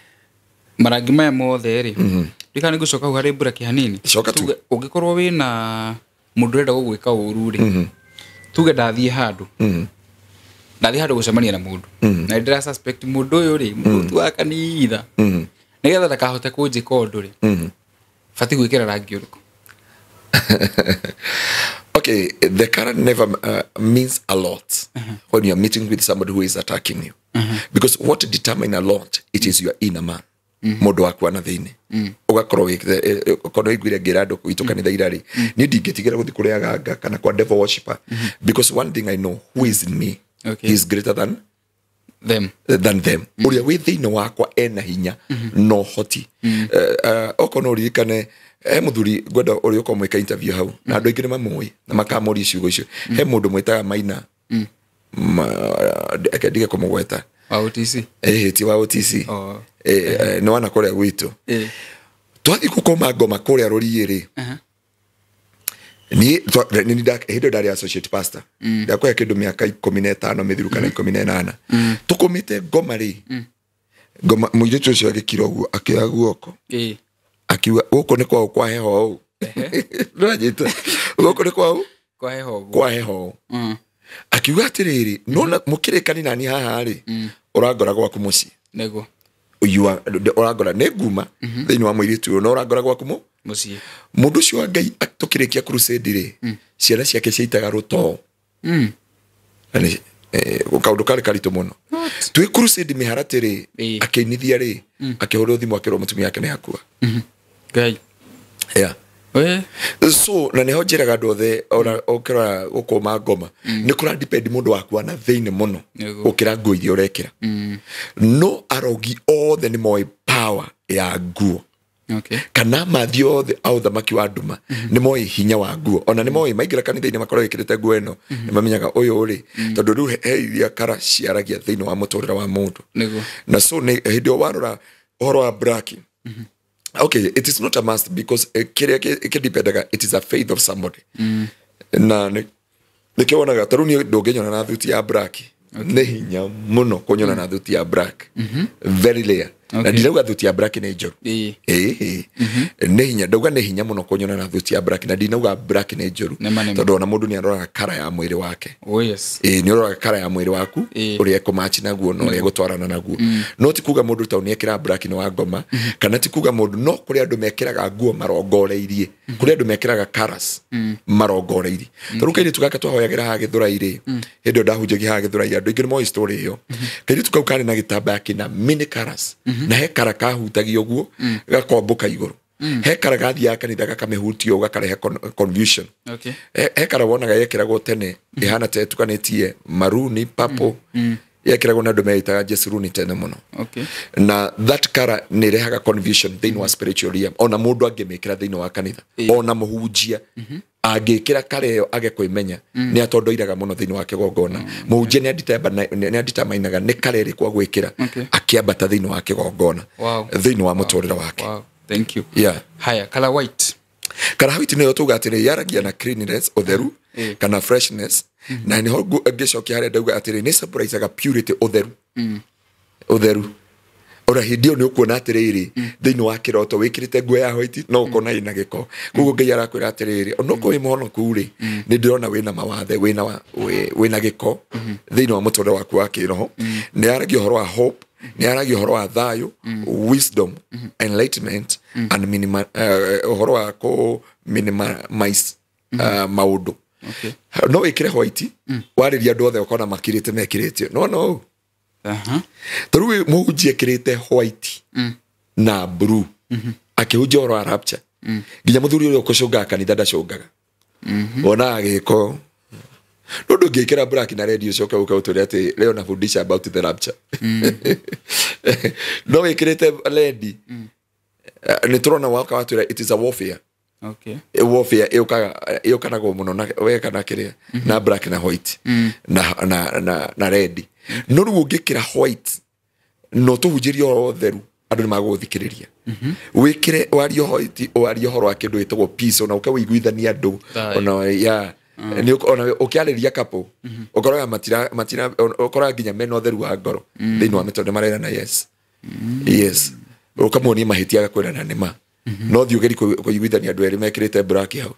marangi maya mothe rĩ rika nĩngũcoka hau harĩ mbura kĩhanini ũngĩkorwo wĩna mũndũ ũrenda gũgwĩka ũru rĩ tuge ndathie handu ndathie handu gucemania na mundu na ndira suspect mundu uyu ri mutu wa kanitha nigetha ndakahote kunjika undu ri fati gwikira rangi uriku. Okay, the color never means a lot when you are meeting with somebody who is attacking you. Because what determines a lot, it is your inner man. Mundu wakwa na thini ugakorwo kono igwire ngirando kwitu kanitha irari ni ndingitigira guthi kuria ganga kana kwa devil worshipper because one thing I know, who is in me is greater than them. Uria wi thini wakwa ena hinya no hoti okono ririkane muthuri gwenda uri ukomweka interview hau na andu aingi ni mamui na makamori ciugo icio he mundu mwitaga Maina akadige kumugweta wa OTC ti wa OTC no wana kuria gwitu twathi gukoma ngoma kuria ruriiri ni hindo ndari associate pastor ndakwa kindu miaka 15 mithiru kana 18 tukumite ngoma ri ngoma muiritu ucio agikira uguo akioya guoko akiwa guko ni kwao kwa heho ndajita guko ni kwao kwa heho akiwa atiriri nona mukirikani nani haha ri uragora gwaku muci nego uyua uragora neguma thini wa muiritu no uragora gwaku muci mundu cio Ngai atukirikia crusade ri ciana ciake ciitaga ruto ani ukaundu kale karitu muno twi crusade miharatiri akinithia ri akihoro thimu akiro mutumia yake ni hakua Ngai so na neho njiraga andu othe ora okira gukoma ngoma ni kura depend mundu waku na thini muno ukira nguo iria urekira no arogi othe ni moi power ya nguo kana mathio othe au thamaki wa nduma ni moi hinya wa nguo ona ni moi maingira kanitha-ini makorwo ikirite nguo eno ni mamenyaga uyu uri tondu riu he iria kara ciaragia thini wa muturira wa mundu na so ni hindi warora uhoro wa braki. Okay, it is not a must because it is a faith of somebody. Na nikiwonaga taruni ndunginyona na thuti ya black ne hinya muno kunyona na thuti ya black very rare. Na ndirauga thuti ya black ni njoru ne hinya ndauga ne hinya muno kunyona na thuti ya black na ndinauga black ni njoru tondu ona mundu ni aroraga kara ya mwiri wake ni aroraga kara ya mwiri waku uri ekumachi naguo no uri gutwarana naguo no ti kuga mundu tauni ekira black ni wa ngoma kana ti kuga mundu no kuri andu mekiraga nguo marongoreirie kuri andu mekiraga colors marongoreirie tondu kairi tukaka twahoyagira ha githurairi hindo ndahunjagia ha githurairi andu ingĩ mo story iyo kairi tukaukane na gitambaya kina mini colors na he kara kahutagio guo gakomboka iguru he kara gathi ya kanitha gakamehutio gakarehe confusion he kara wonaga yekiragwo tene ihana tetukanetie maruni purple yekiragwo na ndume itaga jesruni tene muno na that kara ni rehaga confusion thini wa spiritual realm ona mundu angemekira thini wa kanitha ona muhunjia agikira kare age kwimenya ni atondoiraga muno thini wa kigongona muhunjia ni aditamainaga ni kare ri kwa gwikira akiambata thini wa kigongona thini wa muturira wake. Thank you. Haya, color white. Color white ni yotuga atire yaragia na cleanliness, otheru, kana freshness. Na ni hogu agicokia haria ndauga atire ni surprise ga purity otheru. Otheru. Ora hindio ni ukuona atiriri thini wa kiroto wikirite nguo ya white no ukona ina giko. Kugo Ngai arakwira atiriri onoko wi mono kuri ni ndirona wina mawathe wina giko thini wa muturire waku wa kiroho. Ni aragia horo wa hope ni aragi horo wa thayo wisdom enlightenment and horo wa ko minimize maundu no ikire white wariria andu othe ukona makirite mekirite no taru muhunjia kirite white na blue akihunjia horo wa rapture nginya muthuri uria ukucungaga kanitha ndacungaga ona agiko Nodo ngikira black na red ucoke ukauturia ati leo nafundisha about the rapture no ikirite red ni turona waka watu it is a warfare warfare iyo kana go muno na we kana kiria na black na white na red no ru ngikira white no tuhunjirio otheru andu ni maguthikiriria wikire wario white wario horo akindu itagwo peace ona ukawiguithania andu ona ni ona ukiariria kapo ukoroga matira ukoroga ginya meno theru wa ngoro thini wa mitonde marera na yes ukamuonia mahitia gakwira na nima no thiugeri kuiguithania andu eri mekirite black hau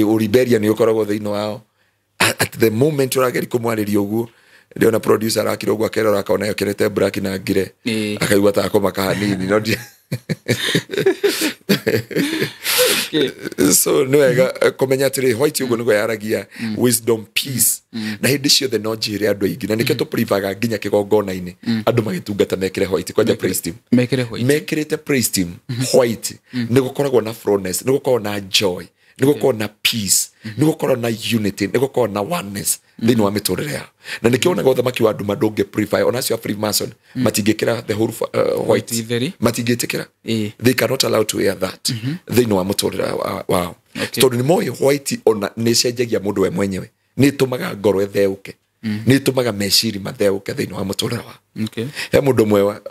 uriberia ni ukoragwo thini wao at the moment urageri kumwariria uguo ndio na producer akira uguo akerora akaona yokerete black na ngire akaigua ta komaka hanini no so nwega komenya tiri white uguo nigo yaragia wisdom peace na hindi ciothe no njire andu aingi na niketo privaga nginya kigongona-ini andu magitungata mekire white kwaja praise team mekirite praise team white nigukoragwo na frowness nigukoragwo na joy nigukoragwo na peace nigukoragwo na unity nigukoragwo na oneness thini wa miturire yao na nikiona gothe maki wa andu madonge prefer ona cio Freemason matingikira the whole white matingitikira they cannot allow to wear that thini wa muturire wao tondu ni moyo white ona ni cenjagia mundu we mwenyewe ni tumaga ngoro etheuke ni tumaga meciri matheuke thini wa muturire wao he mundu mwewa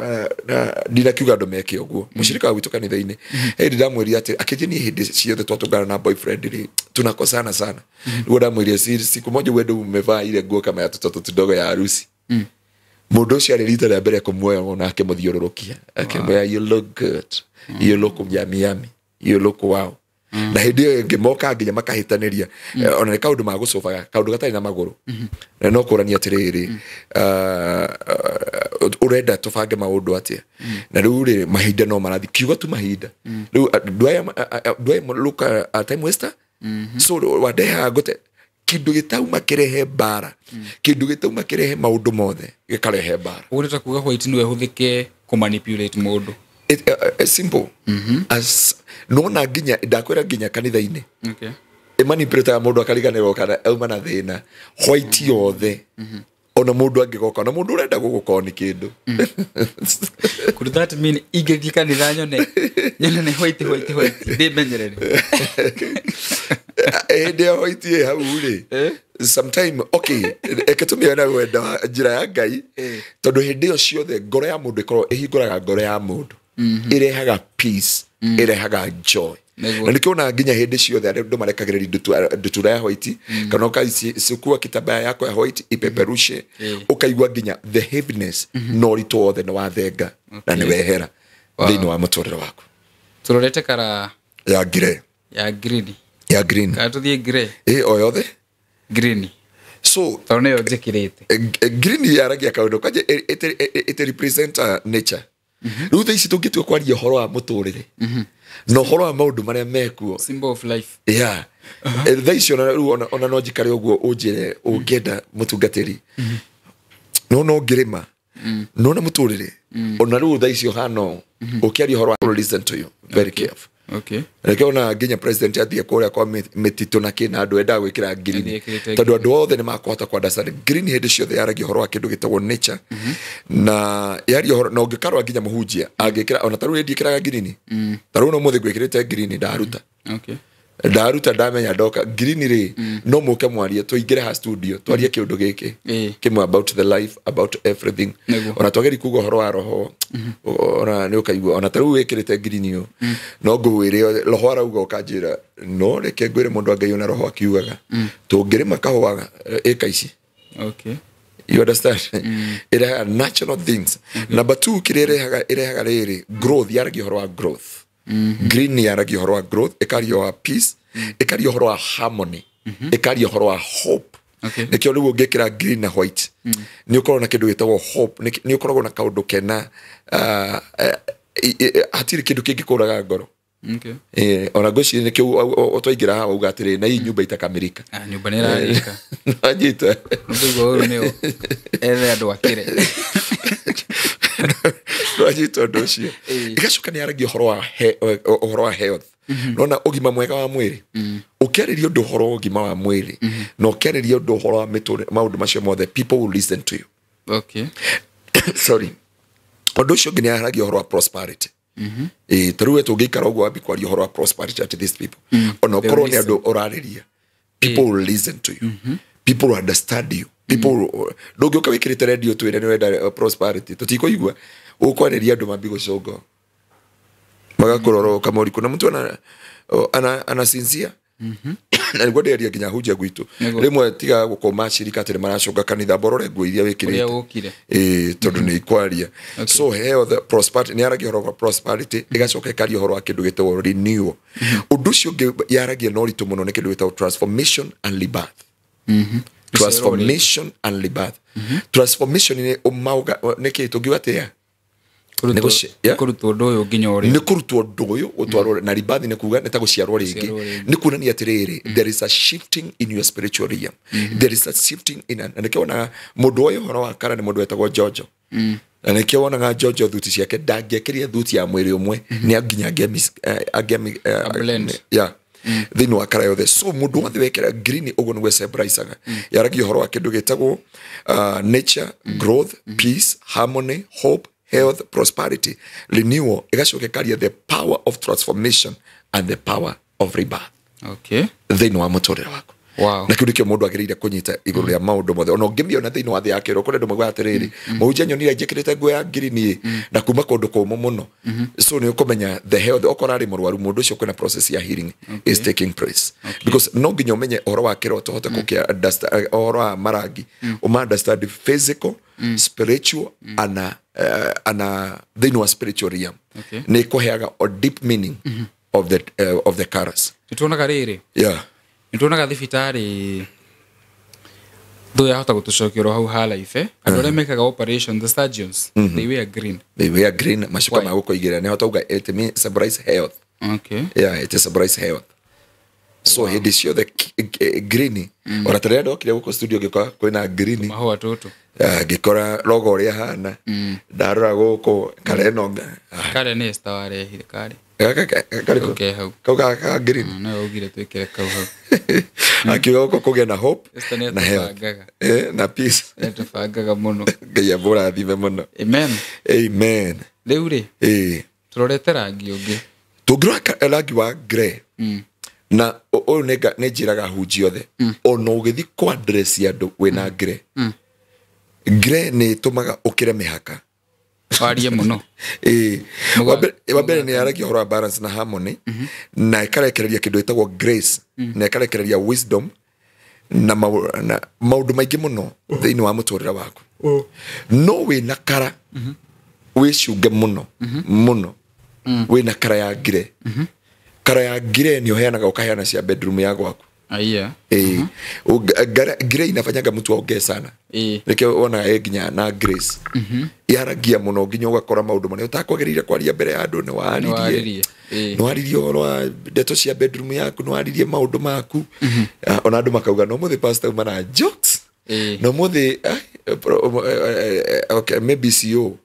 na ndina kiuga ndo meke uguo mushirika witu kanitha-ini ndamwĩria ati akijini hindi ciothe twatungana na boyfriend ri tunakosana sana niguo ndamwĩria siku moja wewe umevaa ile nguo kama ya toto tudogo ya harusi mundu ucio ari rita rĩa mbere kumuoya ona akimuthiũrũrũkia akimwĩra you look good you look yummy you look wow na hindi iyo ngimoka nginya makahitaniria ona kaundu magucobaga kaundu gatari na maguru na no kurania atiriri urenda tubange maundu atia na riu ri mahinda no marathi kiugo tu mahinda riu do I look at time waster so wadeha gote kindu gitauma kirehe bara kindu gitauma kirehe maundu mothe gikarehe bara ureta kuga white niwe huthike kumanipulate mundu simple as nona nginya ndakwira nginya kanitha-ini manipulate mundu akariganirwo kana auma na thina white yothe ona mundu angigoka na mundu urenda gugukona ni kindu could that mean igegi kanitha nyone ni white ndimenyerere ndio white hau ri sometime okay eketumia na wenda njira ya Ngai tondu hindi yo ciothe ngoro ya mundu ikorwo ihinguraga ngoro ya mundu irehaga peace irehaga joy na nikiona nginya hindi ciothe andu marekagirira ndutura ya white kana ukaicukua kitabaya yako ya white ipeperushe ukaigua nginya the heaviness no ritu othe no wathenga na ni wehera thini wa muturire waku turorete kara ya green ya green ka tuthie grey o yothe green so tone yo jekirite green yaragia kaundu kaje it represent nature riu thaici tungitua kwaria horo wa muturire no horo wa maundu maria mekuo symbol of life thaici ona no njikare uguo unjire ungenda mutungatiri no ngirima no na muturire ona riu thaici hano ukiaria horo wa listen to you very careful Rekona nginya president athie kuria kwa mititu na kina andu enda gwikira green tondu andu othe ni makwata kwa dasari green hindi ciothe yaragia horo wa kindu gitagwo nature na yari horo no ngikarwa nginya muhunjia angikira ona taru ndikiraga green taru no muthe gwikirite green ndaruta ndaruta ndamenya ndoka green ri no muke mwarie tuingire ha studio twarie kiundu giki kimwe about the life about everything ona twageri kugo horo wa roho ona ni ukaigua ona taru wikirite green yo no ngwire roho arauga ukanjira no reke ngwire mundu angai ona roho akiugaga tungire makahoaga ikaici you understand it are natural things number 2 kirerehaga riri growth yaragi horo wa growth green yaragi horo wa growth ekario wa peace ekario horo wa harmony ekario horo wa hope nikio riu ngekira green na white ni ukorwo na kindu gitagwo hope ni ukorwo na kaundu kena hatiri kindu kingikuraga ngoro ona goshi nikio otwaingira hawa ugatire na hii nyumba itakamirika nyumba ni rarika ajita ndugo uru nio ere andu akire rajito doshia igashuka ni yaragi horo wa health nona ugima mwega wa mwiri ukeririo ndu horo ugima wa mwiri no ukeririo ndu horo wa miture maundu macio mothe people will listen to you sorry odosho gini yaragi horo wa prosperity taruwe tugikara ugo abi kwa horo wa prosperity at these people ono korwo ni andu orariria people will listen to you people will understand you people ndungioka wikirite radio twire ni wenda prosperity tutikoigua ukwaneria andu mambigo cogo magakororo kama uri kuna mtu ana sinzia na ni gwade ya kinyahuja gwitu rimwe tiga gukoma shirika tele marashoga kanitha borore gwiria wikirite tondu ni ikwaria so health prosperity ni yaragi horo prosperity igacoka kari horo akindu gitwo renewal undu cio yaragi no ritu muno ni kindu gitwo transformation and rebirth Transformation and rebirth. Transformation ni umauga niki tugiwatia kurutwo ndoyo nginya uri ni kurutwo ndoyo utwarwo na rebirth ni kuga neta guciarwo ringi ni kunania atiriri there is a shifting in your spiritual realm. There is a shifting in and nikiona mundu uyu horo wa kara ni mundu wetagwo Jojo na nikiona nga Jojo thuti ciake ndangiekiria thuti ya mwiri umwe ni aginya blend thini wa kara yothe so mundu wothe wekera green ugo nigwe sebraisaga yaragi horo wa kindu gitagwo nature growth peace harmony hope health prosperity renewal igacokekaria the power of transformation and the power of rebirth thini wa mutorera wako na kindu kio mundu agirire kunyita iguru ya maundu mothe ona ngimio na thini wa thia kero kore ndumwe gwatiriri muhunjia nyonira njikirite nguo ya green na kuma kundu kumu muno so ni ukomenya the health okorari murwaru mundu ucio kwina process ya healing is taking place because no nginya umenye ohoro wa kero tohote kukia understand ohoro wa marangi understand physical spiritual and thini wa spiritual realm ni kuheaga a deep meaning of the colors tuona kariri nituonaga thibitari though yahota gutucokera hau ha life andu re mekaga operation the surgeons they wear green mashuka ma gukoigira ne hota uga it means symbolize health it is symbolize health so he is the green ora tere ndo kire guko studio gikwa kwina green maho watoto gikora logo ria hana ndarora guko kareno kare ne staware hire kare Kaka green. No, ugire twikire kau hau. Akiuga uko kugia na hope na health. Na peace. Tubangaga muno. Ngai abura thive muno. Amen. Riu ri. Turorete rangi ungi. Tugira rangi wa grey. Na uyu ne njiraga hunji othe. Ona ugithi kwa dress ya ndu wina grey. Grey ni tumaga ukire mihaka. Warie muno wabere ni yaragi horo balance na harmony na ikarekereria kindu itagwo grace na ikarekereria wisdom na maundu maingi muno thini wa muturira waku no we na kara we shuge muno we na kara ya gire kara ya gire ni oheanaga ukaheana cia bedroom ya gwaku gire inafanyaga mtu aongee sana nike ona ginya na grace yaragia muno ginya ugakora maundu mane utakwagirire kwaria mbere ya andu ni waririe oro ndeto cia bedroom yaku ni waririe maundu maku ona andu makauga no muthi pastor mana jokes no muthi okay maybe CEO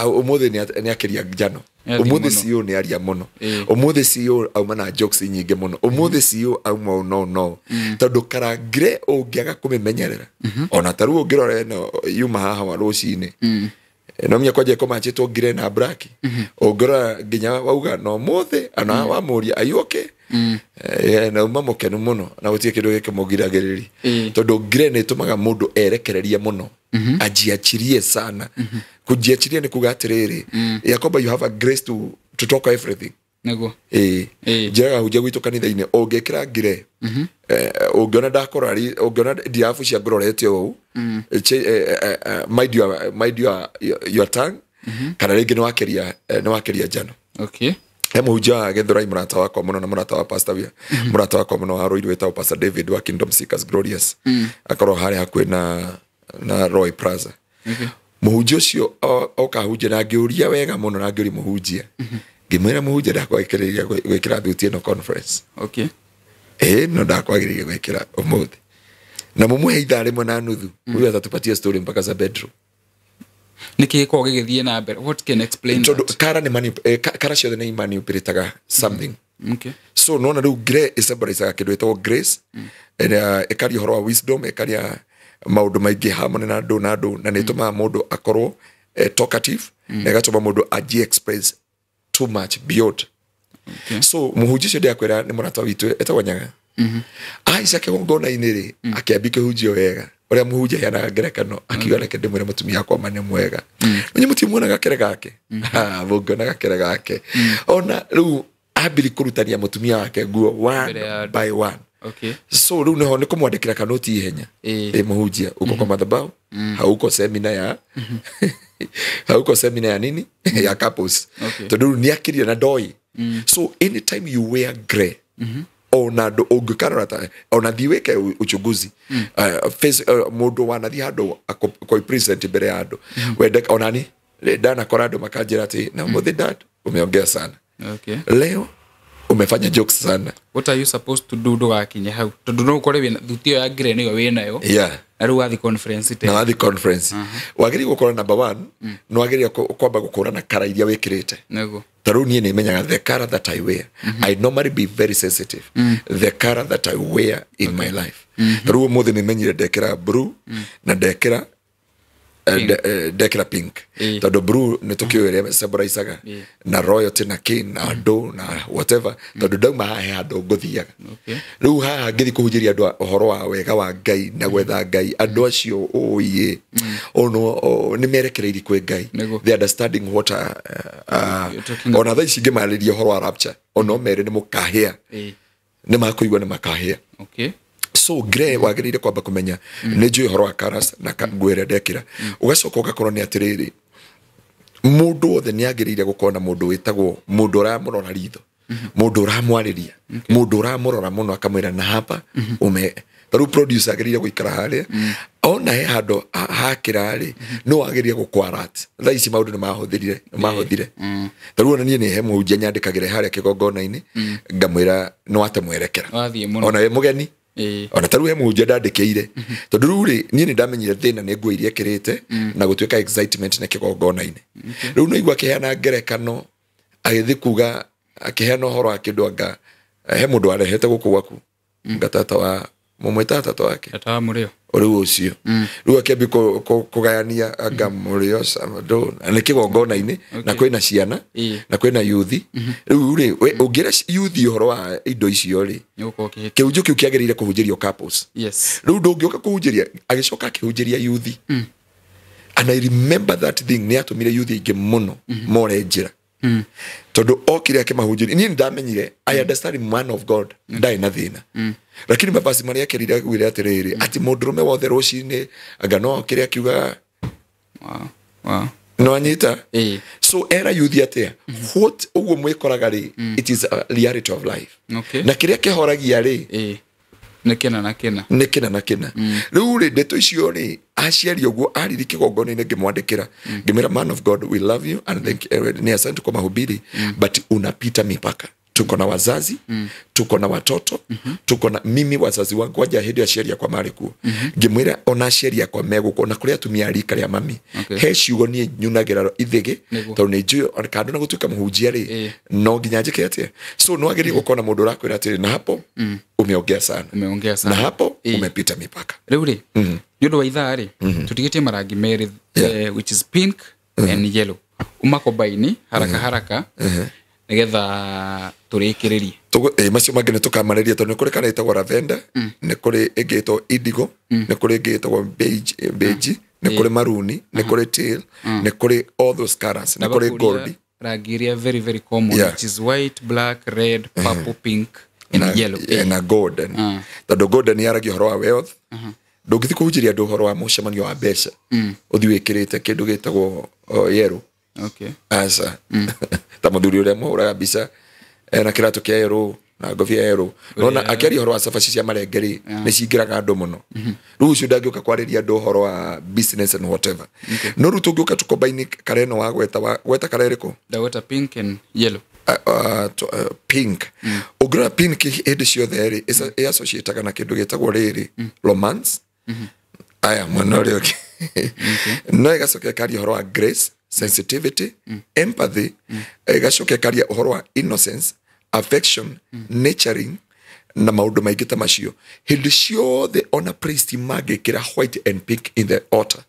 umuthi ni akiria njano umuthi CEO ni aria muno umuthi CEO aumana jokes nyingi muno umuthi CEO auma no tondu karangire ungiaga kumimenyerera ona taru ungirore no yuma haha wa rucini no mya kwaje komachitwo ngire na black ungora nginya wauga no muthi ana wa muria ayuke na umamukenu muno na gutie kindu gike mugiragiriri tondu ngire ni tumaga mundu erekereria muno ajiachirie sana kujiachiria ni kugatiriri yakoba you have a grace to talk everything nego jera huje gwitu kanitha-ini ungekira ngire ungiona ndakorari ungiona diafu cia ngororete u mind your tongue kana ringi ni wakeria njano Muja Gedrai murata wako muno na murata wa pastor wia murata wako muno wa Roy wetao Pastor David wa Kingdom Seekers Glorious akoro hari hakwe na Roy Plaza muhunjia ucio okahunjia na ngiuria wega muno na ngiuri muhunjia ngimwira muhunjia ndakwagiriria gwikira thuti no conference no ndakwagiriria gwikira umuthi na mumuhe ithaa rimwe na nuthu uyu atatupatia story mpaka za bedroom niki ko gigithie na mbere what can explain that kara ni kara cio ni manipulataga something so no na ru grace is about kindu etwo grace ekari horo wa wisdom ekari maundu maingi harmony na ndu na nituma mundu akorwo talkative negatuma mundu aji express too much beyond so muhujisho dia kwera ni murata witu etagwo nyaga Isaac ngona iniri akiambike hujio wega uria muhunjia yana ngerekano akiuga reke ndimwire mutumia akwa mane mwega munye mutimuona gakere gake bongona gakere gake ona ru abiri kurutania mutumia wake guo one by one so ru neho nikumwandikira kanoti ihenya muhunjia uko kwa madhabahu hauko seminar ya nini ya couples tondu ni akiria na doi so anytime you wear grey ona ndo ungikarora ona thiweke uchunguzi face mundu wanathi handu ko present mbere ya andu wende onani dana korado makajira ati na muthi dad umeongea sana. Okay. Leo umefanya jokes sana. What are you supposed to do gakinye hau? Tondu no ukore wina thutio ya ngire niyo winayo. Yeah. Aru wathi conference ite. Na wathi conference. Wagiri gukora number 1, no wagiri kwamba gukurana kara iria wikirite. Nego. Taru nie ni menyaga the color that I wear. I normally be very sensitive. The color that I wear in my life. Taru mothe ni menyire dekira blue na dekira dekira pink. Tondu blue ni tukio ire symbolizaga na royalty na king na do na whatever. Tondu dauma hahe andu nguthiaga. Riu haha ngithi kuhunjiria andu uhoro wa wega wa Ngai na gwetha Ngai andu acio oye ono ni merekereiri kwe Ngai. They understanding what ona tha ici ngimariria uhoro wa rapture ono mere ni mukahia ni makuigwa ni makahia. Okay. So gre wagirire kwamba kumenya ni njui horo wa karas na ngwire ndekira ugacoka ugakorwo ni atiriri mundu othe ni agirire gukona mundu witagwo mundu uramurora ritho mundu uramwariria mundu uramurora muno akamwira na hapa ume taru producer agirire guikara haria ona he hando hakirari no agirire gukwarat tha ici maundu ni mahuthire taru ona nie ni he muhunjia nyandikagire haria kigongona-ini ngamwira no atemwerekera ona we mugeni ona taru he muhunjia ndandikeire tondu ruri nie ni ndamenyire thina ni nguo iria kirite na gutuika excitement na kigongona-ini riu no igwa kiheana ngerekano agithi kuga akiheana uhoro wa kindu anga he mundu arehete guku gwaku ngatata wa mumwita tata wake tata murio riu ucio riu akembi kugayania anga murio samado ni kigongona-ini na kwina ciana na kwina yuthi riu ri ungira yuthi uhoro wa indo icio ri kiunju kiu kiagirire kuhunjirio couples riu ndungioka kuhunjiria agicoka akihunjiria yuthi and I remember that thing ni atumire yuthi ingi muno more njira tondu okire akimahunjiria ni ndamenyire I understand man of God ndai na thina lakini mabasi maria kerira gwire atiriri ati mundurume wothe rucini anga no okire akiuga wow no anyita so era yuthi atia what uguo mwikoraga ri it is a reality of life na kiria kihoragia ri nekena na kena riu ri ndeto icio ri aciari uguo ariri kigongona-ini ngimwandikira ngimira man of God we love you and thank you ni asante kwa mahubiri but unapita mipaka. Tuko na wazazi tuko na watoto tuko na mimi wazazi wangu waja hedi aciari kwa mariku ngimwira ona aciari kwa meguko na kuria atumia rika ria mami he ciugo ni nyunagira ithige tondu ni njui kandu na gutuika muhunjia ri no nginya njike atia so no agiri gukona mundu rakwira ati na hapo umeongea sana na hapo umepita mipaka riu ri nyondo wa ithaa ri tutigitie marangi meri which is pink and yellow umakobaini haraka nigetha turikiririe macio mangĩ nĩtũkamariria tondũ nĩ kũrĩ kana ĩtagwo lavender nĩ kũrĩ ĩngĩ ĩtagwo indigo nĩ kũrĩ ĩngĩ ĩtagwo beige nĩ kũrĩ maruni nĩ kũrĩ teal nĩ kũrĩ all those colors nĩ kũrĩ gold rangi iria very very common which is white, black, red, purple, pink and yellow na golden tondũ golden yaragio ũhoro wa wealth ndũngĩthi kũhunjĩria andũ ũhoro wa mũcemanio wa mbeca ũthiĩ wĩkĩrĩte kĩndũ gĩtagwo yellow asa ta muthuri uria muhuraga mbica na kiratu kia yero na ngobia yero nona akiari horo wa safaci cia marengeri ni cingiraga andu muno riu ucio ndangioka kwariria andu horo wa business and whatever no ru tungioka tukombaini kareno wa gweta kareriko ndagweta pink and yellow pink ugra pink hedi ciothe ri associate na kindu gitagwo riri romance aya mwanori okay no igacoka kari horo wa grace sensitivity empathy igacoka karia uhoro wa innocence affection nurturing na maundu maingi ta macio hindi ciothe ona priest magikira white and pink in the altar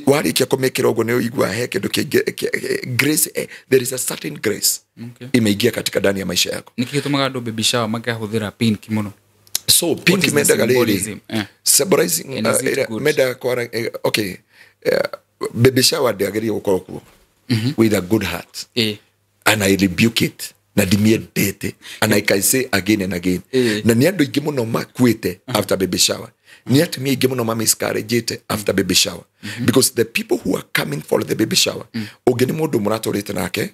warikia kumekira uguo ni uigua he kindu grace there is a certain grace imeingia katika ndani ya maisha yako nikitumaga andu baby shower magahuthira pink muno so pink mendaga riri symbolizing meda kwa okay baby shower ndiageria gukora kuo with a good heart and I rebuke it na dimiedete and I can say again and again na ni andu ingi muno makwite after baby shower ni atumia ingi muno miscarriage after baby shower because the people who are coming for the baby shower ugeni mundu muratorite nake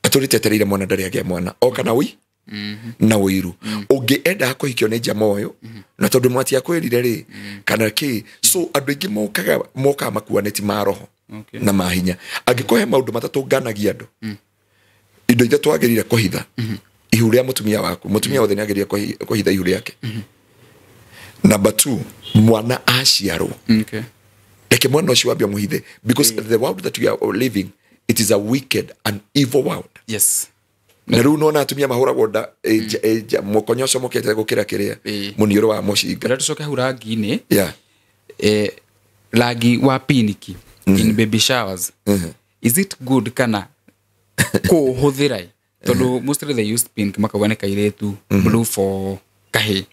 atorite tereire mwana ndari agia mwana o kana wi na wiru ungienda kuhikio ni jama uyu na tondu mwati akwirire ri kana ki so andu ingi moka makuaneti maroho na mahinya angikohe maundu matatu nganagia andu indo ithatu twagirire kuhitha ihu ria mutumia waku mutumia wothe ni agirire kuhitha ihu riake number 2 mwana aciarwo eke mwana ucio wambia muhithe because the world that we are living it is a wicked and evil world. Yes. Na riu nona atumia mahuragwo nda mukonyosho mukete gukira kiria munioro wa mushinga ra tucoke hurangi-ini yeah rangi wa piniki in baby showers is it good kana kuhuthira tondu mostly they use pink makagwane kairetu blue for kahi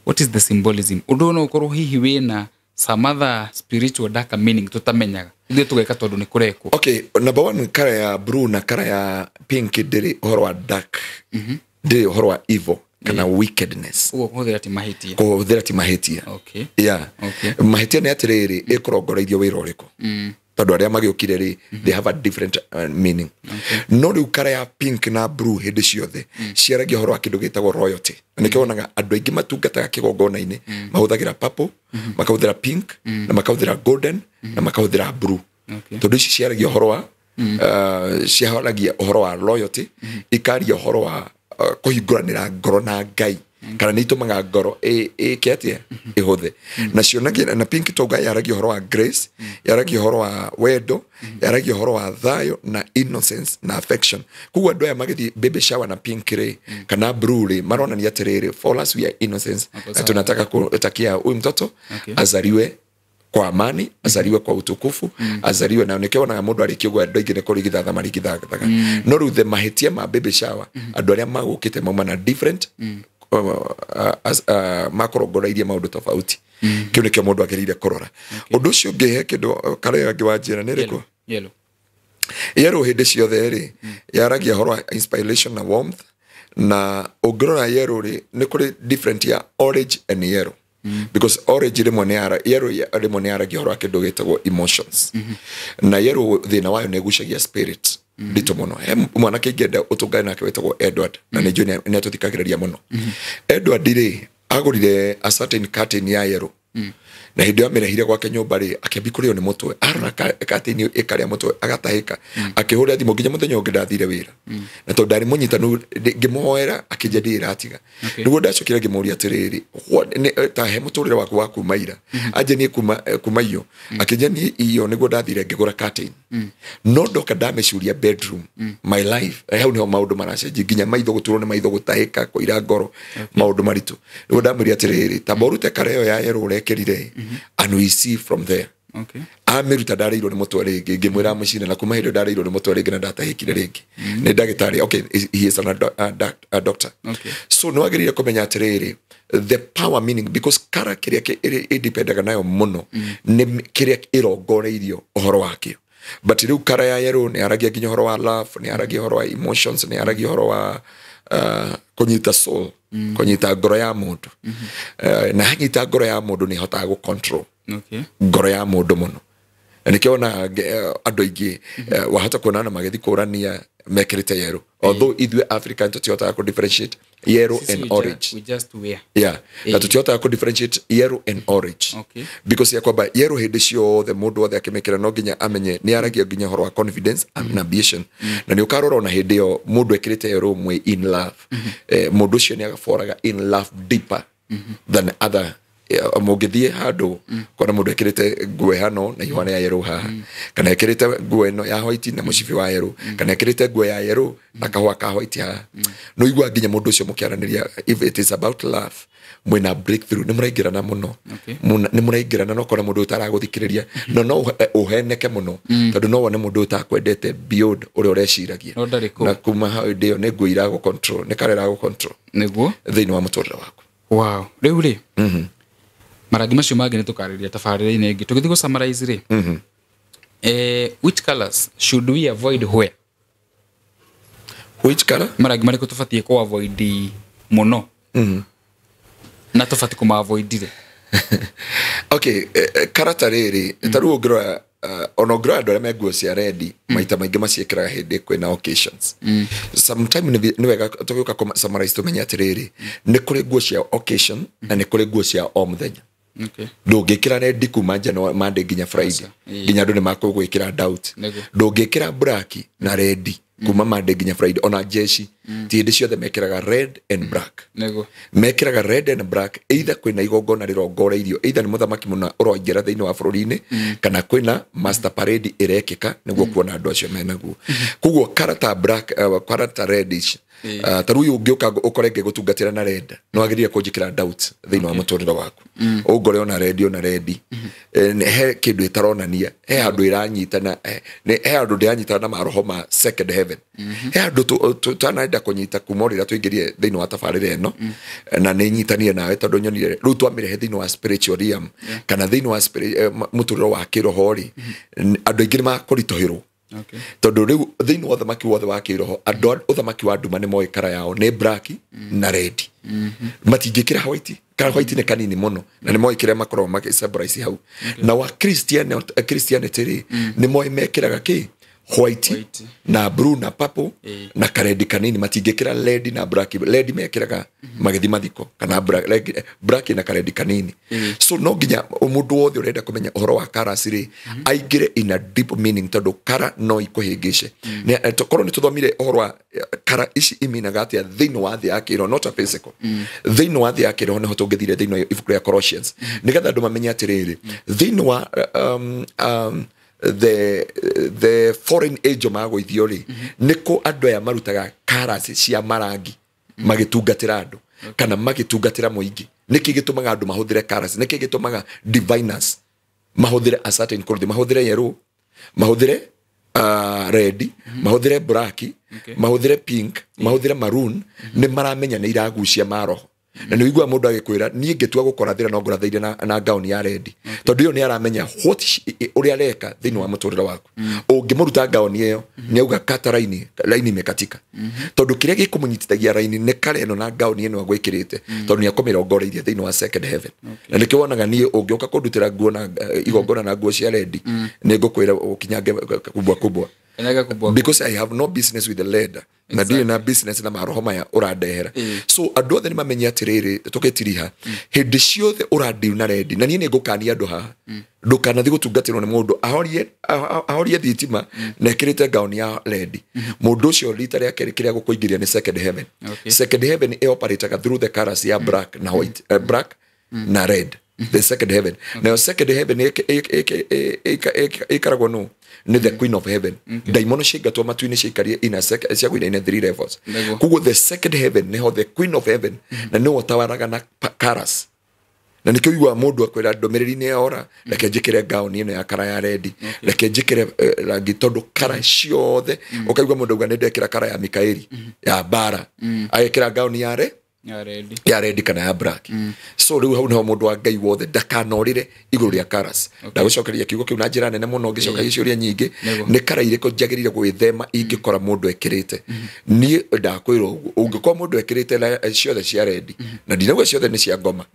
what is the symbolism undu no ukorwo hihi wina some other spiritual dark meaning tutamenyaga ithu tugeka tondu ni kureko. Okay, number 1 kara ya blue na kara ya pink ndiri horo wa dark ndiri horo wa evil kana wickedness kuhuthira ti mahitia okay yeah okay mahitia ni atiriri ikurongoreithio wira uriko tondu aria magiukire ri they have a different meaning no riu kara ya pink na blue hindi ciothe ciaragia horo wa kindu gitagwo royalty nikionaga andu aingi matungataga kigongona-ini mahuthagira purple makahuthira pink na makahuthira golden na makahuthira blue tondu ici ciaragia horo wa ciaragia horo wa loyalty ikaria horo wa kuhinguranira ngoro na Ngai kana ni tumaga ngoro kiatia ihuthe na cionagia na pink toga yaragia horo wa grace yaragia horo wa wendo yaragia horo wa thayo na innocence na affection kuwa andu aya magithi baby shower na pink ri kana blue ri marona ni atiriri for us we are innocence na tunataka kutakia huyu mtoto azaliwe kwa amani azaliwe kwa utukufu azaliwe na nikiona mundu arikigwa andu aingi ni kurigithatha marigithathaga no riu the mahitia ma baby shower andu aria magukite mauma na different makorongorairie maundu tofauti kiu nikio mundu agirire kurora undu ucio ngihe kindu kare yangi wa njira ni riku yellow hindi ciothe ri yaragia horo inspiration na warmth na ungirora yellow ri ni kuri different ya orange and yellow because orange rimwe ni yellow rimwe ni yaragia horo kindu gitagwo emotions na yellow thina wayo ni gucagia spirit ndito muno mwana kigenda utungana nake wetagwo Edward na ni junior ni atuthikagiriria muno Edward ri agurire a certain curtain ya yellow na hindi amerehire gwake nyumba ri akiambikurio ni mutwe arona curtain ikaria mutwe agatahika akihura thimu nginya muthenya ungi ndathire wira na to ndari munyitanu ngimuhoera akijadira atiga niguo ndacokire ngimuria atiriri ta he muturire waku wa kumaira aje ni kumayo akijani iyo niguo ndathire ngigura curtain no ndoka ndameciuria bedroom my life hau niho maundu maracenjia nginya maitho guturwo ni maitho gutahika kuira ngoro maundu maritu niguo ndamuria atiriri taborute kareo ya yero urekerire and we see from there amiruta ndareirwo ni mutwe ringi ngimwira mucina na kuma hindi ndareirwo ni mutwe ringi na datahikire ringi ni ndagitari he is a doctor so no agirire kumenya atiriri the power meaning because kara kiria idipendaga nayo muno ni kiria irongoreirio uhoro wakio but riu kara ya yellow ni aragia nginya uhoro wa love ni aragia uhoro wa emotions ni aragia uhoro wa kunyita soul kunyita ngoro ya mundu na hanyita ngoro ya mundu ni hotaga gu control ngoro ya mundu muno nikiona andu aingi wahota kuonana magithi kurania mekirite yellow although ithui African tutihota ku differentiate yellow and orange we just wear na tutihota ku differentiate yellow and orange because ya kwamba yellow hindi cio the mundu wothe akimekira no nginya amenye ni aragia nginya horo wa confidence and ambition na ni ukarora ona hindi yo mundu ekirite yellow mwe in love mundu cio ni agaforaga in love deeper than other mugithie handu kona mundu ekirite nguo hano na ihwana ya yellow haha kana ekirite nguo ino ya white na mucibi wa yellow kana ekirite nguo ya yellow na kahwa ka white haha no igwa nginya mundu ucio mukiaraniria if it is about love mwena breakthrough ni muraingirana muno ni muraingirana no kona mundu utaraguthikiriria no uheneke muno tondu no wone mundu utakwendete beyond uri ureciragia na kuma hau ndio ni nguo irago control ni karera go control niguo thini wa muturire waku wow riu ri marangi macio mangĩ nĩ tũkarĩria tabarĩra-inĩ ĩngĩ tũgĩthiĩ gũ summarize rĩ which colors should we avoid where which color marangi marĩkũ tũbatiĩ kũ avoid mũno na tũbatiĩ kũma avoid rĩ okay karata rĩrĩ tarĩu ũngĩrora onogra andå arä a me nguo cia rendi maita maingä maciäkäraga hä ndä kwä na occasions sometime nä wega tå gä å ka summarize tå menye atä rä rä nä kå rä nguo cia occasion na nä kå rä nguo cia o må thenya ndå ngä kä ra rendi kuma Monday nginya Friday nginya andå nä makå gwä kä ra ndå ngä kä ra braki na rendi kuma Monday nginya Friday ona jeshi ti hĩndĩ ciothe mekĩraga red and black mekĩraga red and black either kwĩna igongona rĩrongoreirio either nĩ mũthamaki mũna ũroingĩra thĩinĩ wa bũrũri-inĩ kana kwĩna master parade ĩrekĩka nĩguo kuona andũ acio menaguo koguo karata black karata reddish ta rĩu ũngĩũka ũkore ngĩgũtungatĩra na red no agĩrĩire kũnjĩkĩra doubt thĩinĩ wa mũtũrĩre waku ũngore ona red he kĩndũ ĩtaronania he handũ ĩranyitana he handũ ndĩranyitana na maroho ma second heaven he handũ tũtanenda kũnyita kuma rĩrĩa tũingĩrire thĩinĩ wa tabarĩra ĩno na nĩ nyitanire nawe tondũ nyonire rĩu twamĩrehe thĩinĩ wa spiritual realm kana thĩinĩ wa mũtũrĩre wa kĩroho-rĩ andũ aingĩ nĩ makũritũhĩrwo tondũ rĩu thĩinĩ wa ũthamaki wothe wa kĩroho andũ ũthamaki wa nduma nĩ moĩ kara yao nĩ black na red matingĩkĩra white kana white nĩ kanini mũno na nĩ moĩ kĩrĩa makoragwo magĩcembraci hau na wa Christianity-rĩ nĩ moĩ mekĩraga kĩ white na blue na purple na karedi kanini matingĩkĩra red na black red mekĩraga magĩthi mathiko kana black na karedi kanini so no nginya mũndũ wothe ũrenda kũmenya ũhoro wa colors-rĩ aingĩre in a deep meaning tondũ kara no ikũhĩngĩce korwo nĩ tũthomire ũhoro wa kara ici iminaga atĩa thĩinĩ wa thĩ ya kĩroho not a physical thĩinĩ wa thĩ ya kĩroho nĩho tũngĩthire thĩinĩ wa ibuku rĩa Colossians nĩgetha andũ mamenye atĩrĩrĩ thĩinĩ wa the foreign age magũithio-rĩ nĩkũ andũ aya marutaga colors cia marangi magĩtungatĩra andũ kana magĩtungatĩra mũingĩ nĩkĩ gĩtũmaga andũ mahũthĩre colors nĩkĩ gĩtũmaga diviners mahũthĩre a certain color mahũthĩre yellow mahũthĩre red mahũthĩre black mahũthĩre pink mahũthĩre maroon nĩ maramenya nĩ iragucia maroho na nĩ wĩigua mũndũ agĩkwĩra niĩ ngĩtua gũkũrathĩra no ngũrathĩire na gown ya red tondũ ĩyo nĩ aramenya ũrĩa areka thĩinĩ wa mũtũrĩre waku ũngĩmũruta gown ĩyo nĩ auga kata raini imekatika tondũ kĩrĩa gĩkũmũnyitithagia raini nĩ kare ĩno na gown ĩno agwĩkĩrĩte tondũ nĩ akũmĩrongoreirie thĩinĩ wa second heaven na nĩkĩo wonaga niĩ ũngĩũka kũndutĩra nguo na igongona na nguo cia red nĩ ngũkwĩra ũkinyange kubwa because I have no business with the leader na ndirĩ na business na maroho maya ũrandehera so andũ othe nĩ mamenye atĩrĩrĩ tũgĩtiriha hĩndĩ ciothe ũrandiu na rendi na niĩ nĩ ngũkania andũ haha ndũkanathiĩ gũtungatĩrwo nĩ mũndũ ahorie thitima na ĩkĩrĩte gown ya rendi mũndũ ũcio rita rĩa kerĩ kĩrĩa gũkũingĩria nĩ second heaven second heaven ĩoperateaga through the colors ya black na white black na red the second heaven now second heaven ĩkaragwo no nĩ the queen of heaven daimono ciingatwo matu-inĩ ciikarie ciagũire-inĩ 3 levels koguo the second heaven nĩho the queen of heaven na nĩwe ũtawaraga na colors na nĩkĩo wĩiguaga mũndũ akwĩra ndũmĩrĩri-inĩ yora reke njĩkĩre gown ĩno ya kara ya rendi reke njĩkĩre rangi tondũ kara ciothe ũkaigua mũndũ auga nĩ ndekĩra kara ya Mikaeli ya mbara agekĩra gown ya rendi kana ya black so rĩu hau nĩho mũndũ wa Ngai wothe ndakanorĩre igũrũ rĩa colors ndagũcokeria kiugo kĩu na njĩra nene mũno ũngĩcokagia ciũria nyingĩ nĩ kara irĩkũ njagĩrĩire gwĩthema ingĩkora mũndũ ekĩrĩte niĩ ndakwĩrwo ũngĩkorwo mũndũ ekĩrĩte ciothe cia rendi na ndinauga ciothe nĩ cia ngoma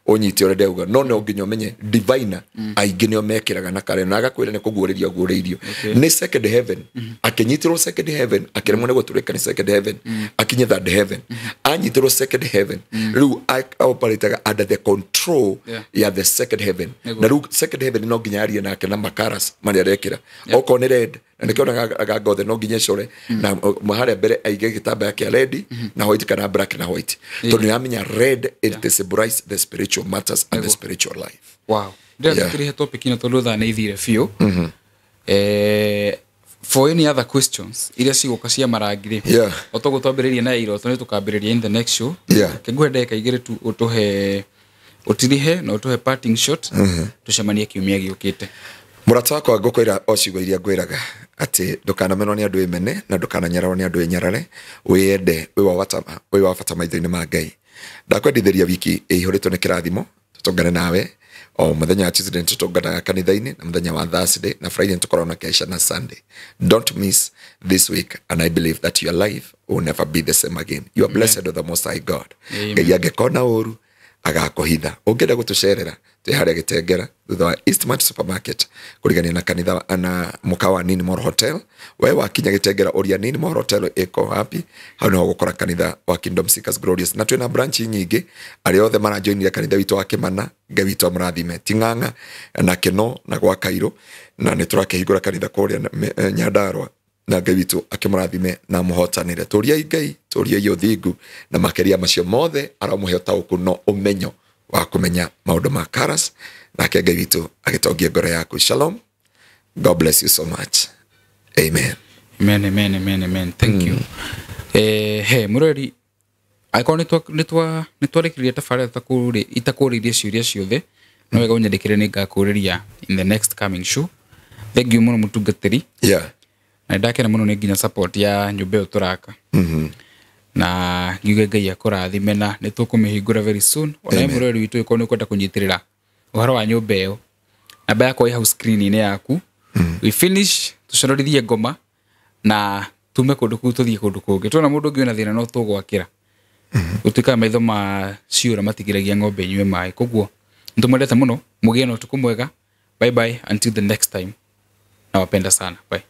ũnyite ũrĩa ndauga no nginya ũmenye diviner aingĩ nĩo mekĩraga na kara na agakwĩra nĩ kũguũrĩrio guũrĩirio nĩ second heaven akĩnyitĩrwo second heaven akĩremwo nĩ gũtũrĩka nĩ second heaven akinye third heaven anyitĩrwo second heaven riu operating under the control ya the second heaven na riu second heaven no nginya arie nake na makaras marĩa arekĩra okorwo nĩ red na nĩkĩo agangothe no nginya core na harĩa mbere aige gĩtambaya kĩa red na white kana black na white tondũ nĩamenya red it symbolize the spiritual matters and the spiritual life wow ndĩrakĩrĩhe topic ino tondũ thaa nĩ ithire biũ for any other questions iria cigũka cia marangi otogũtwambĩrĩria na iroto nĩ tũkambĩrĩria in the next show kĩngũhe ndagĩka igĩrĩ tu ũtirihe na ũtũhe parting shot tũcemanie kiumia gĩũkĩte mũrata wakwa ngũkwĩra o ciugo iria ngwĩraga atĩ ndũkanamenwo nĩ andũ emene na ndũkananyararwo nĩ andũ enyarare wĩende wĩ wa bata maitho-inĩ ma Ngai ndakwendithĩria wiki ĩihũrĩtwo nĩ kĩrathimo tũtũngane nawe o muthenya wa Tuesday tutonganaga kanitha-inĩ na muthenya wa Thursday na Friday tukorwo na kesha na Sunday. Don't miss this week and I believe that your life will never be the same again. You are blessed of the Most High God. Ngai angĩkona ũru agakuhitha. Ungenda gutucerera twi haria Gitengera thutha wa Eastmart Supermarket kurigania na kanitha na mukawa Nini Mall Hotel. We wakinya Gitengera uria Nini Mall Hotel iko happy, hau no gukora kanitha wa Kingdom Seekers Glorious, na twina branch nyingi. Aria othe marajoinire kanitha witu wa Kimana, Ngai witu amrathime, Ting'ang'a na Kino na gwa Kairo, na niturakehingura kanitha kuria Nyandarua, na Ngai witu akimrathime na muhotanire. Turia Ngai, turia iyo thingu na makeria macio mothe aramuhe utauku no umenyo wa kumenya maundu ma Karas, na Ngai witu agitongie ngoro yaku. Shalom, God bless you so much. Amen. Amen, amen, amen, amen. Thank you. He mureri aiko nitwarekirie tafara itakuririe ciuria ciothe no wega unyandikire ni ngakuriria in the next coming show. Thank you muno mutungatiri. Yeah. Na ndakena muno ni nginya support ya nyumba turaka. Na ngiuge Ngai akurathime na nitukumihingura very soon. Ona mureri witu iko ni kwenda kunyitirira uhoro wa nyumba iyo. Namba yako ĩ hau screen-inĩ yaku. We finish tucorithie ngoma na tume kundu kuu tuthie kundu kungi. Tuona mundu ungi na thina no tugwakira. Utuika maitho ma ciura matigiragia ng'ombe nyue mai. Koguo ntumwendete muno, mugie na utuku mwega. Bye bye until the next time. Nawapenda sana. Bye.